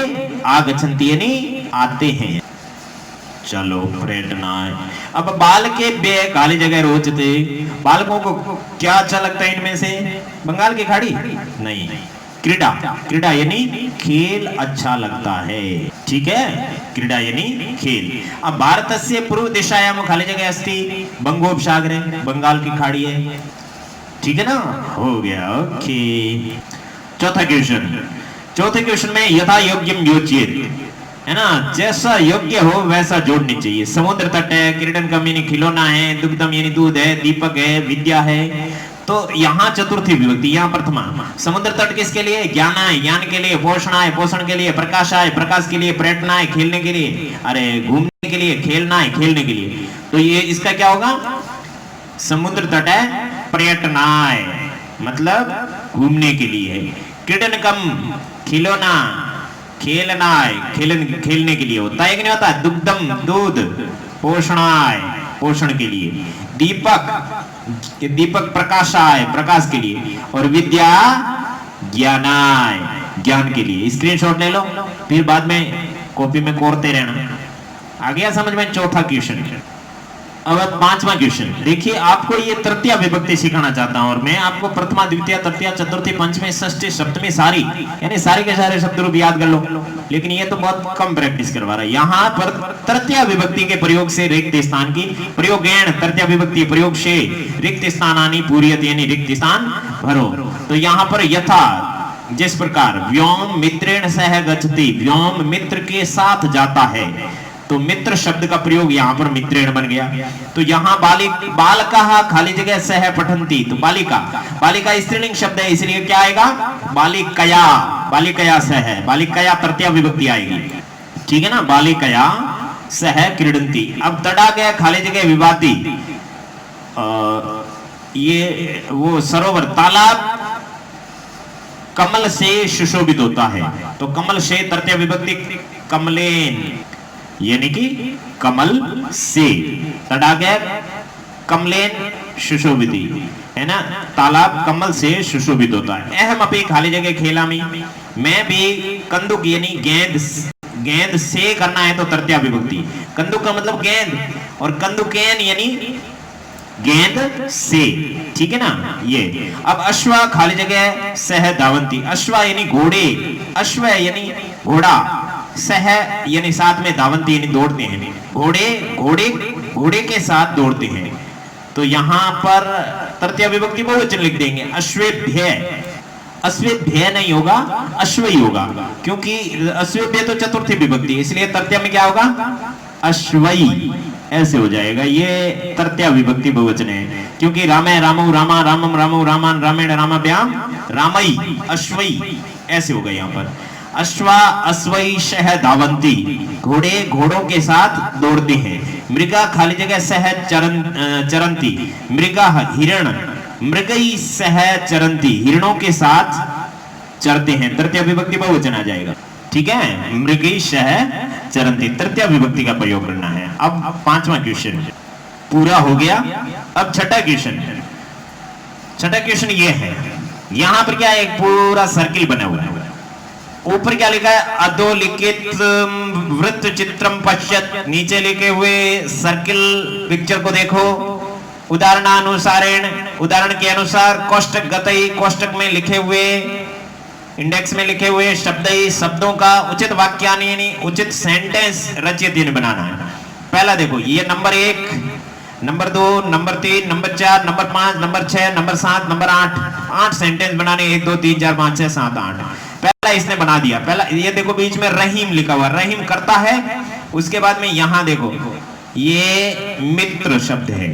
आगच्छन्ति यानी आते हैं। चलो पर्यटनाय। अब बाल के बे खाली जगह रोचते। बालकों को क्या अच्छा लगता है इनमें से? बंगाल की खाड़ी? नहीं, क्रीडा। क्रीडा यानी खेल अच्छा लगता है। ठीक है, क्रीडा यानी खेल। अब भारतस्य पूर्व दिशायाम खाली जगह अस्ति बंगोपसागरे, बंगाल की खाड़ी है। ठीक है ना, हो गया, ओके। चौथा क्वेश्चन, चौथे क्वेश्चन में यथा योग्यम योच्येत, है ना? जैसा योग्य हो वैसा जोड़नी चाहिए। समुद्र तट है, क्रीडनकम यानी खिलौना है, दुग्धम यानी दूध है, दीपक है, विद्या है। तो यहाँ चतुर्थी विभक्ति, यहाँ प्रथमा। समुद्र तट किसके लिए? ज्ञानाय, ज्ञान के लिए। पोषणाय, पोषण के लिए। प्रकाशाय, प्रकाश के लिए। पर्यटनाय, खेलने के लिए। अरे घूमने के लिए। खेलनाय, खेलने के लिए। तो ये इसका क्या होगा? समुद्र तट है, पर्यटनाय मतलब घूमने के लिए। क्रीडनकम, खिलौना, खेलना है, खेलने के लिए होता है कि नहीं होता? दुग्धम, दूध। पोषणाय, पोषण के लिए। दीपक, दीपक प्रकाशाय, प्रकाश के लिए। और विद्या ज्ञानाय, ज्ञान के लिए। स्क्रीनशॉट ले लो, फिर बाद में कॉपी में कोरते रहना। आ गया समझ में? चौथा क्वेश्चन। अब 5वां क्वेश्चन देखिए, आपको ये तृतीय विभक्ति सिखाना चाहता हूं और मैं आपको प्रथमा, द्वितीय, तृतीय, चतुर्थी, पंचमी, षष्ठी, सप्तमी सारी, यानी सारे के सारे शब्द रूप याद कर लो। लेकिन ये तो बहुत कम प्रैक्टिस करवा रहा है। यहाँ पर तृतीय विभक्ति के प्रयोग से रिक्त स्थान की प्रयोगेण, तृतीय विभक्ति प्रयोग से रिक्त स्थानानि पूरयत यानी रिक्त स्थान भरो। तो यहाँ पर यथा, जिस प्रकार, व्योम मित्रेण सह गच्छति, व्योम मित्र के साथ जाता है। तो मित्र शब्द का प्रयोग यहाँ पर मित्रेण बन गया। तो यहाँ बालिका खाली जगह सह पठन्ति, तो बालिका, बालिका स्त्रीलिंग शब्द है, इसलिए क्या आएगा? बालिकया, बालिकया सह, बालिकया तृतीय विभक्ति आएगी। ठीक है ना, बालिकया सह क्रीडन्ति। अब तड़ा गया खाली जगह विवादी, ये वो सरोवर, तालाब कमल से सुशोभित होता है। तो कमल से तृतीय विभक्ति कमलेन, यानी कि कमल से। तडागैर कमलेन सुशोभिति, है ना? तालाब कमल से सुशोभित होता है। अहम अपनी खाली जगह खेला में, मैं भी कंदुक यानी गेंद, गेंद से करना है तो तृतीय विभक्ति। कंदुक का मतलब गेंद, और कंदुकेन यानी गेंद से। ठीक है ना ये। अब अश्वा खाली जगह सह धावंती, अश्वा यानी घोड़े, अश्व यानी घोड़ा, सह यानी साथ में, धावंती यानी दौड़ते हैं। घोड़े, घोड़े, घोड़े के साथ दौड़ते हैं। तो यहाँ पर तृतीय विभक्ति बहुवचन लिख देंगे, अश्वेभ्य। अश्वेभ्य नहीं होगा, अश्व ही होगा, क्योंकि अश्वेभ्य तो चतुर्थी विभक्ति, इसलिए तृतीय में क्या होगा? अश्वई, ऐसे हो जाएगा। ये तृतीय विभक्ति बहुवचन है, क्योंकि रामे रामो रामा, रामम रामो रामान, रामेण रामाभ्याम रामई, अश्वई, ऐसे होगा यहाँ पर। अश्वा अश्वई सह धावंती, घोड़े घोड़ों के साथ दौड़ते हैं। मृगा खाली जगह सह चरंती, मृगा हिरण, मृगई सह चरंती, हिरणों के साथ चरते हैं। तृतीय विभक्ति बहुवचन आ जाएगा। ठीक है, मृगैषः चरन्ति, तृतीय विभक्ति का प्रयोग करना है। अब पांचवा क्वेश्चन पूरा हो गया। अब छठा क्वेश्चन, छठा क्वेश्चन ये है, यहां पर क्या है, एक पूरा सर्किल बना हुआ है। ऊपर क्या लिखा है, अधोलिखित वृत्त चित्रम पश्यत, नीचे लिखे हुए सर्किल पिक्चर को देखो। उदाहरणानुसारेण, उदाहरण के अनुसार, कोष्टक गतई, कोष्टक में लिखे हुए, इंडेक्स में लिखे हुए शब्दों का उचित वाक्यानि यानी उचित सेंटेंस रचयति बनाना है। पहला देखो, ये number 1, number 2, number 3, number 4, number 5, number 6, number 7, number 8 sentence बनाने, 1 2 3 4 5 6 7 8। पहला इसने बना दिया। पहला ये देखो बीच में रहीम लिखा हुआ, रहीम करता है। उसके बाद में यहां देखो ये मित्र शब्द है,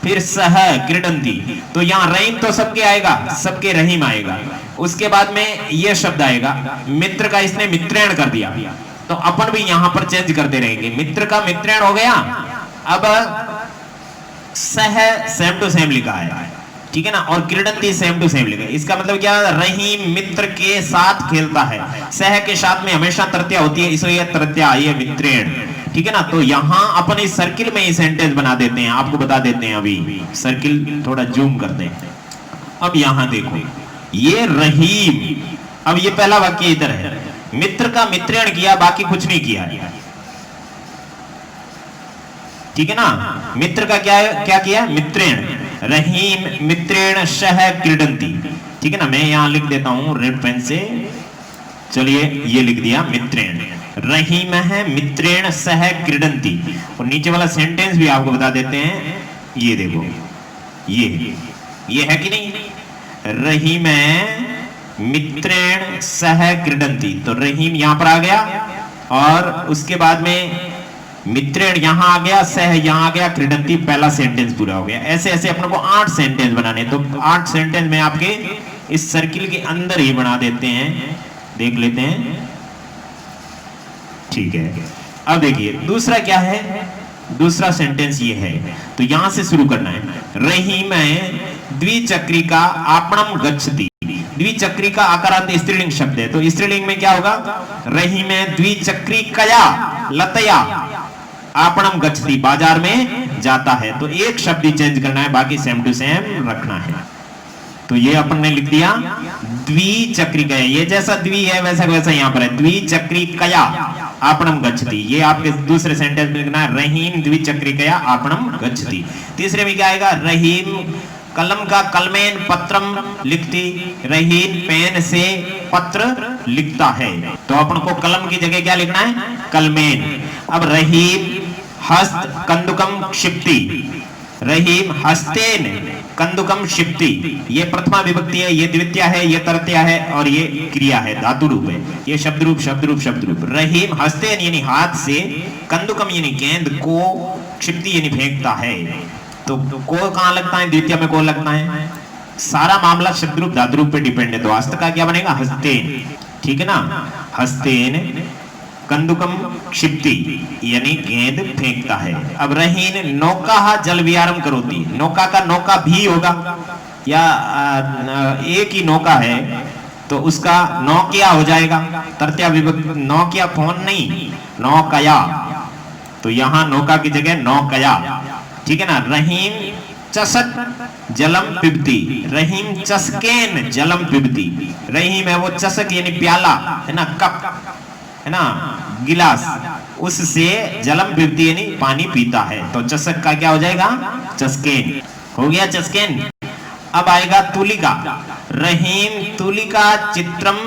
फिर सह क्रीडंती, तो यहाँ रहीम तो सबके आएगा, सबके रहीम आएगा। उसके बाद में ये शब्द आएगा, मित्र का इसने मित्रेण कर दिया, तो अपन भी यहां पर चेंज करते रहेंगे। मित्र का मित्रेण हो गया। अब सह सेम टू सेम लिखा है, ठीक है ना, और क्रीडंती सेम टू सेम लिखा है। इसका मतलब क्या, रहीम मित्र के साथ खेलता है। सह के साथ में हमेशा तृतीया होती है, इसलिए तृतीया, ये मित्रेण, ठीक है ना। तो यहां अपन इस सर्किल में ही सेंटेंस बना देते हैं, आपको बता देते हैं। अभी सर्किल थोड़ा जूम करते हैं। अब यहां देखो, ये रहीम, अब ये पहला वाक्य इधर है, मित्र का मित्रेण किया, बाकी कुछ नहीं किया, ठीक है ना। मित्र का क्या किया, मित्रेण, रहीम मित्रेण सह क्रीडंती, ठीक है ना। मैं यहां लिख देता हूं रेड पेन से, चलिए ये लिख दिया, मित्रेण, रहीम है मित्रेण सह क्रीडंती। और नीचे वाला सेंटेंस भी आपको बता देते हैं, ये देखो, ये है कि नहीं, रहीम मित्रेण सह क्रीडंती, तो रहीम यहां पर आ गया, और उसके बाद में मित्रेण यहां आ गया, सह यहां आ गया, क्रीडंती पहला सेंटेंस पूरा हो गया। ऐसे ऐसे अपने को 8 सेंटेंस बनाने, तो 8 सेंटेंस में आपके इस सर्किल के अंदर ही बना देते हैं, देख लेते हैं, ठीक है। अब देखिए दूसरा क्या है, दूसरा सेंटेंस ये है, तो यहां से शुरू करना है। रहीम द्विचक्रिका आपणम गच्छति, द्विचक्रिका आकारांत स्त्रीलिंग शब्द है, तो स्त्रीलिंग में क्या होगा, रहीम द्विचक्रिकया लतया आपणम गच्छति, बाजार में जाता है। तो एक शब्द ही चेंज करना है, बाकी सेम टू सेम रखना है। तो ये अपन ने लिख दिया द्विचक्रिकया, ये जैसा द्वि है वैसा वैसा यहाँ पर है, द्विचक्रिकया आपणम गच्छति। ये आपके दूसरे सेंटेंस में लिखना है, रहीम द्विचक्रिकया आपणम गच्छति। तीसरे में क्या आएगा, रहीम कलम का कलमेन पत्रम लिखती, रहीम पेन से पत्र लिखता है। तो अपन को कलम की जगह क्या लिखना है, कलमेन। अब रहीम हस्त कंदुकम क्षिप्ति, रहीम हस्तेन कंदुकम क्षिप्ति, ये प्रथमा विभक्ति है, ये द्वितीया है, ये तृतीया है, और ये क्रिया है, धातु रूप है, ये शब्द रूप शब्द रूप शब्द रूप। रहीम हस्तेन यानी हाथ से, कंदुकम यानी गेंद को, क्षिप्ति यानी फेंकता है। तो को कहां लगता है, द्वितीय में को लगता है। सारा मामला शब्द रूप धातु रूप पे डिपेंड है। तो हस्त का क्या बनेगा, हस्तेन, ठीक है ना, हस्तेन कंदुकम क्षिप्ति यानी गेंद फेंकता है। अब रहीन नौका जल विहारम करोती, नौका का नौका भी होगा, या एक ही नौका है तो उसका नौकिया हो जाएगा, तृतीया विभक्ति, नौकिया फोन नहीं, नौकया, तो यहां नौका की जगह नौकया, ठीक है ना। रहीम चषक जलम पिबती, रहीम चस्केन जलम पिबती, रहीम है वो चषक यानी प्याला है ना, कप है ना, गिलास, उससे जलम पिबती यानी पानी पीता है। तो चषक का क्या हो जाएगा, चस्केन, हो गया चस्केन। अब आएगा तुलिका, रहीम तुलिका चित्रम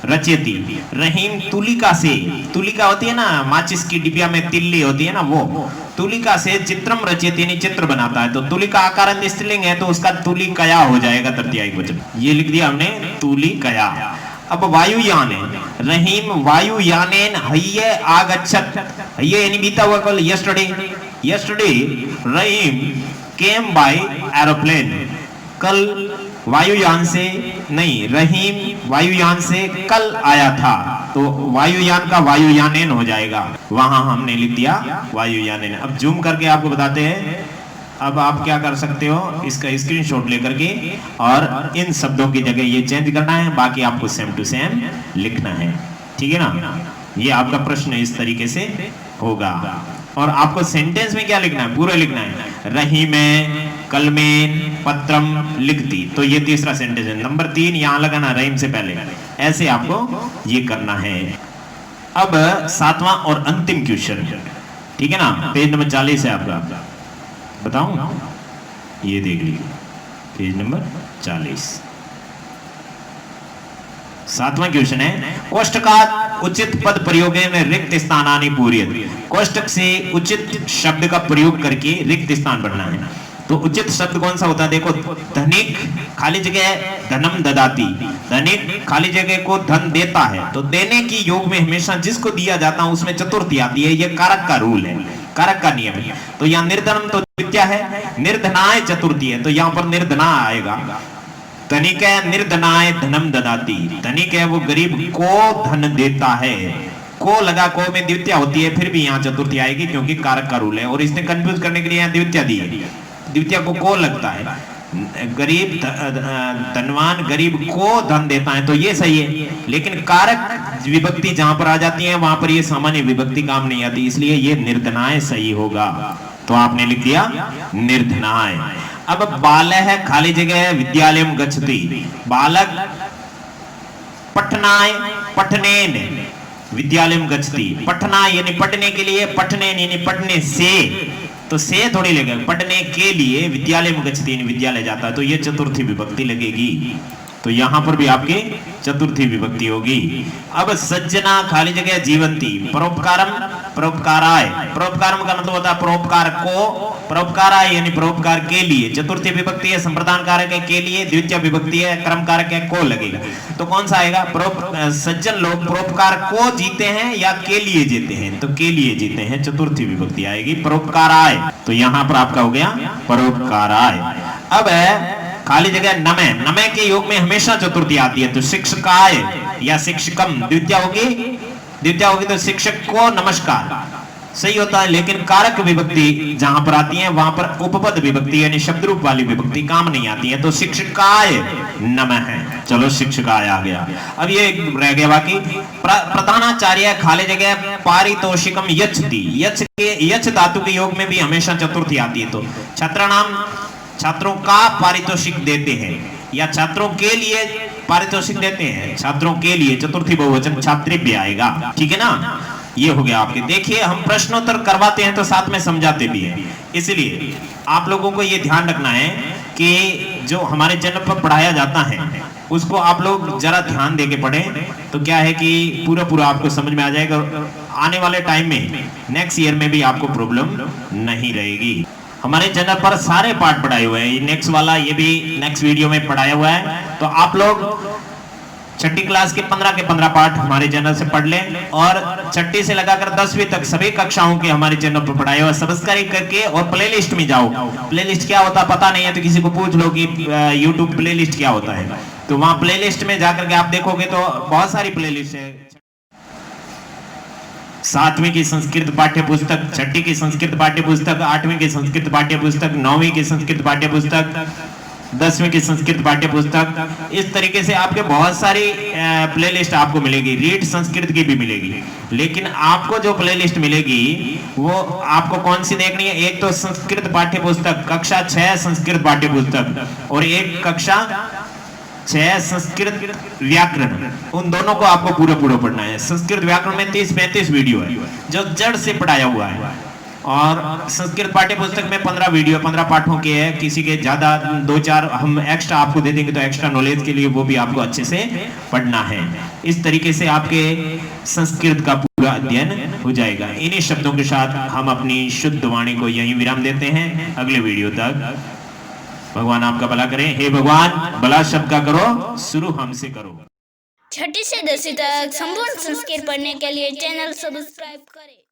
रचयति, रहीम तुलिका से, तुलिका होती है ना माचिस की डिबिया में तिल्ली होती है ना, वो तुलिका से चित्रम रचयति यानी चित्र बनाता है। तो तुलिका आकार स्त्रीलिंग है तो उसका तुलिकया हो जाएगा तृतीया वचन, ये लिख दिया हमने तुलिकया। अब वायुयान है, रहीम वायुयानेन हय्ये आगच्छत, हय्ये यानी बीता हुआ कल, yesterday, yesterday Rahim came by aeroplane, कल वायुयान से नहीं, रहीम वायुयान से कल आया था, तो वायुयान का वायुयानेन हो जाएगा, वहां हमने लिख दिया वायुयानेन। अब जूम करके आपको बताते हैं। अब आप क्या कर सकते हो, इसका स्क्रीनशॉट लेकर के और इन शब्दों की जगह ये चेंज करना है, बाकी आपको सेम टू सेम लिखना है, ठीक है ना। ये आपका प्रश्न इस तरीके से होगा। और आपको सेंटेंस में क्या लिखना है, पूरा लिखना है। रही में, कल में, पत्रम लिखती, तो ये तीसरा सेंटेंस है। नंबर 3 यहां लगाना रहीम से पहले, ऐसे आपको ये करना है। अब 7वां और अंतिम क्वेश्चन, ठीक है ना, पेज नंबर 40 है आपका, बताऊं, ये देख लीजिए पेज नंबर 40। 7वां क्वेश्चन है, कोष्टकात् उचित पद प्रयोगे में रिक्त स्थानानि पूर्यत। कोष्टक से उचित शब्द का प्रयोग करके रिक्त स्थान भरना है। तो उचित शब्द कौन सा होता है, देखो, धनिक खाली जगह धनम ददाती, धनिक खाली जगह को धन देता है। तो देने की योग में हमेशा जिसको दिया जाता है उसमें चतुर्थी आती है, ये कारक का रूल है, कारक का नियम है। तो यहाँ निर्धनम तो द्वितीया है, निर्धनाय चतुर्थी है, तो यहाँ पर निर्धना आएगा। धनिक है, निर्धनाय धनम ददाती, धनिक है वो गरीब को धन देता है। को लगा, को में द्वितीया होती है, फिर भी यहाँ चतुर्थी आएगी क्योंकि कारक का रूल है। और इसने कंफ्यूज करने के लिए यहाँ द्वितीया दी है, द्वितीया को लगता है। गरीब धनवान गरीब को धन देता है, तो ये सही है। लेकिन कारक विभक्ति जहां पर आ जाती है वहां पर ये सामान्य विभक्ति काम नहीं आती, इसलिए ये निर्धनाय सही होगा। तो आपने लिख दिया निर्धनाय। अब बाल है खाली जगह विद्यालय गच्छति, बालक पठनाय पठनेन विद्यालय गच्छति, पठना यानी पढ़ने के लिए, पठनेन यानी पढ़ने से, तो से थोड़ी लगेगा, पढ़ने के लिए विद्यालय में गच्छति यानी विद्यालय जाता है, तो ये चतुर्थी विभक्ति लगेगी। तो यहां पर भी आपकी चतुर्थी विभक्ति होगी। अब सज्जना खाली जगह जीवंती, परोपकारम परोपकाराय, परोपकारम का मतलब होता है परोपकार को, परोपकाराय यानी परोपकार के लिए, चतुर्थी विभक्ति है, संप्रदान कारक है के लिए, द्वितीय विभक्ति है, क्रम कारक है को लगेगा। तो कौन सा आएगा, सज्जन लोग परोपकार को जीते हैं या के लिए जीते हैं, तो के लिए जीते हैं, चतुर्थी विभक्ति आएगी परोपकाराय। तो यहां पर आपका हो गया परोपकाराय। अब खाली जगह नमे, नमे के योग में हमेशा चतुर्थी आती है, तो शिक्षकाय या शिक्षकम द्वितीया होगी, तो शिक्षक को नमस्कार सही होता है। लेकिन कारक विभक्ति जहां पर आती है वहां पर उपपद विभक्ति यानी शब्द रूप वाली विभक्ति काम नहीं आती है, तो शिक्षकाय नमः है। चलो शिक्षकाय आ गया। अब ये रह गया बाकी, प्रधानाचार्य खाली जगह पारितोषिकम यच्छति, यच्छ धातु के योग में भी हमेशा चतुर्थी आती है, तो छात्राणाम छात्रों का पारितोषिक देते हैं या छात्रों के लिए पारितोषिक देते हैं, छात्रों के लिए चतुर्थी बहुवचन छात्रेभ्य आएगा, ठीक है ना। ये हो गया आपके। देखिए हम प्रश्नोत्तर करवाते हैं तो साथ में समझाते भी हैं, इसलिए आप लोगों को ये ध्यान रखना है कि जो हमारे चैनल पर पढ़ाया जाता है उसको आप लोग जरा ध्यान देके पढ़ें, तो क्या है कि पूरा आपको समझ में आ जाएगा। आने वाले टाइम में नेक्स्ट ईयर में भी आपको प्रॉब्लम नहीं रहेगी। हमारे चैनल पर सारे पाठ पढ़ाए हुए हैं, नेक्स्ट वाला ये भी नेक्स्ट वीडियो में पढ़ाया हुआ है, तो आप लोग छठी क्लास के 15 पाठ हमारे चैनल से पढ़ लें और छठी से लगाकर 10वीं तक सभी कक्षाओं के हमारे चैनल पर पढ़ाए हुए सब्सक्राइब करके और प्लेलिस्ट में जाओ। प्लेलिस्ट क्या होता है पता नहीं है तो किसी को पूछ लो कि यूट्यूब प्लेलिस्ट क्या होता है, तो वहां प्लेलिस्ट में जाकर के आप देखोगे तो बहुत सारी प्लेलिस्ट है। 7वीं की संस्कृत पाठ्य पुस्तक, छठी की संस्कृत पाठ्य पुस्तक, 8वीं की संस्कृत पाठ्य पुस्तक, 9वीं की संस्कृत पाठ्य पुस्तक, 10वीं की संस्कृत पाठ्य पुस्तक, इस तरीके से आपके बहुत सारी प्लेलिस्ट आपको मिलेगी। रीड संस्कृत की भी मिलेगी, लेकिन आपको जो प्लेलिस्ट मिलेगी वो आपको कौन सी देखनी है, एक तो संस्कृत पाठ्य पुस्तक कक्षा 6 संस्कृत पाठ्य पुस्तक और एक कक्षा 6 संस्कृत व्याकरण, उन दोनों को आपको पूरा पढ़ना है। संस्कृत व्याकरण में 30-35 वीडियो है जो जड़ से पढ़ाया हुआ है और संस्कृत पाठ्य पुस्तक में 15 वीडियो 15 पाठों के है, किसी के ज्यादा 2-4 हम एक्स्ट्रा आपको दे देंगे तो एक्स्ट्रा नॉलेज के लिए वो भी आपको अच्छे से पढ़ना है। इस तरीके से आपके संस्कृत का पूरा अध्ययन हो जाएगा। इन्हीं शब्दों के साथ हम अपनी शुद्ध वाणी को यहीं विराम देते हैं। अगले वीडियो तक भगवान आपका भला करें। हे भगवान, भला शब्द का करो, शुरू हमसे करो। छठी से 10वीं तक संपूर्ण संस्कृत पढ़ने के लिए चैनल सब्सक्राइब करें।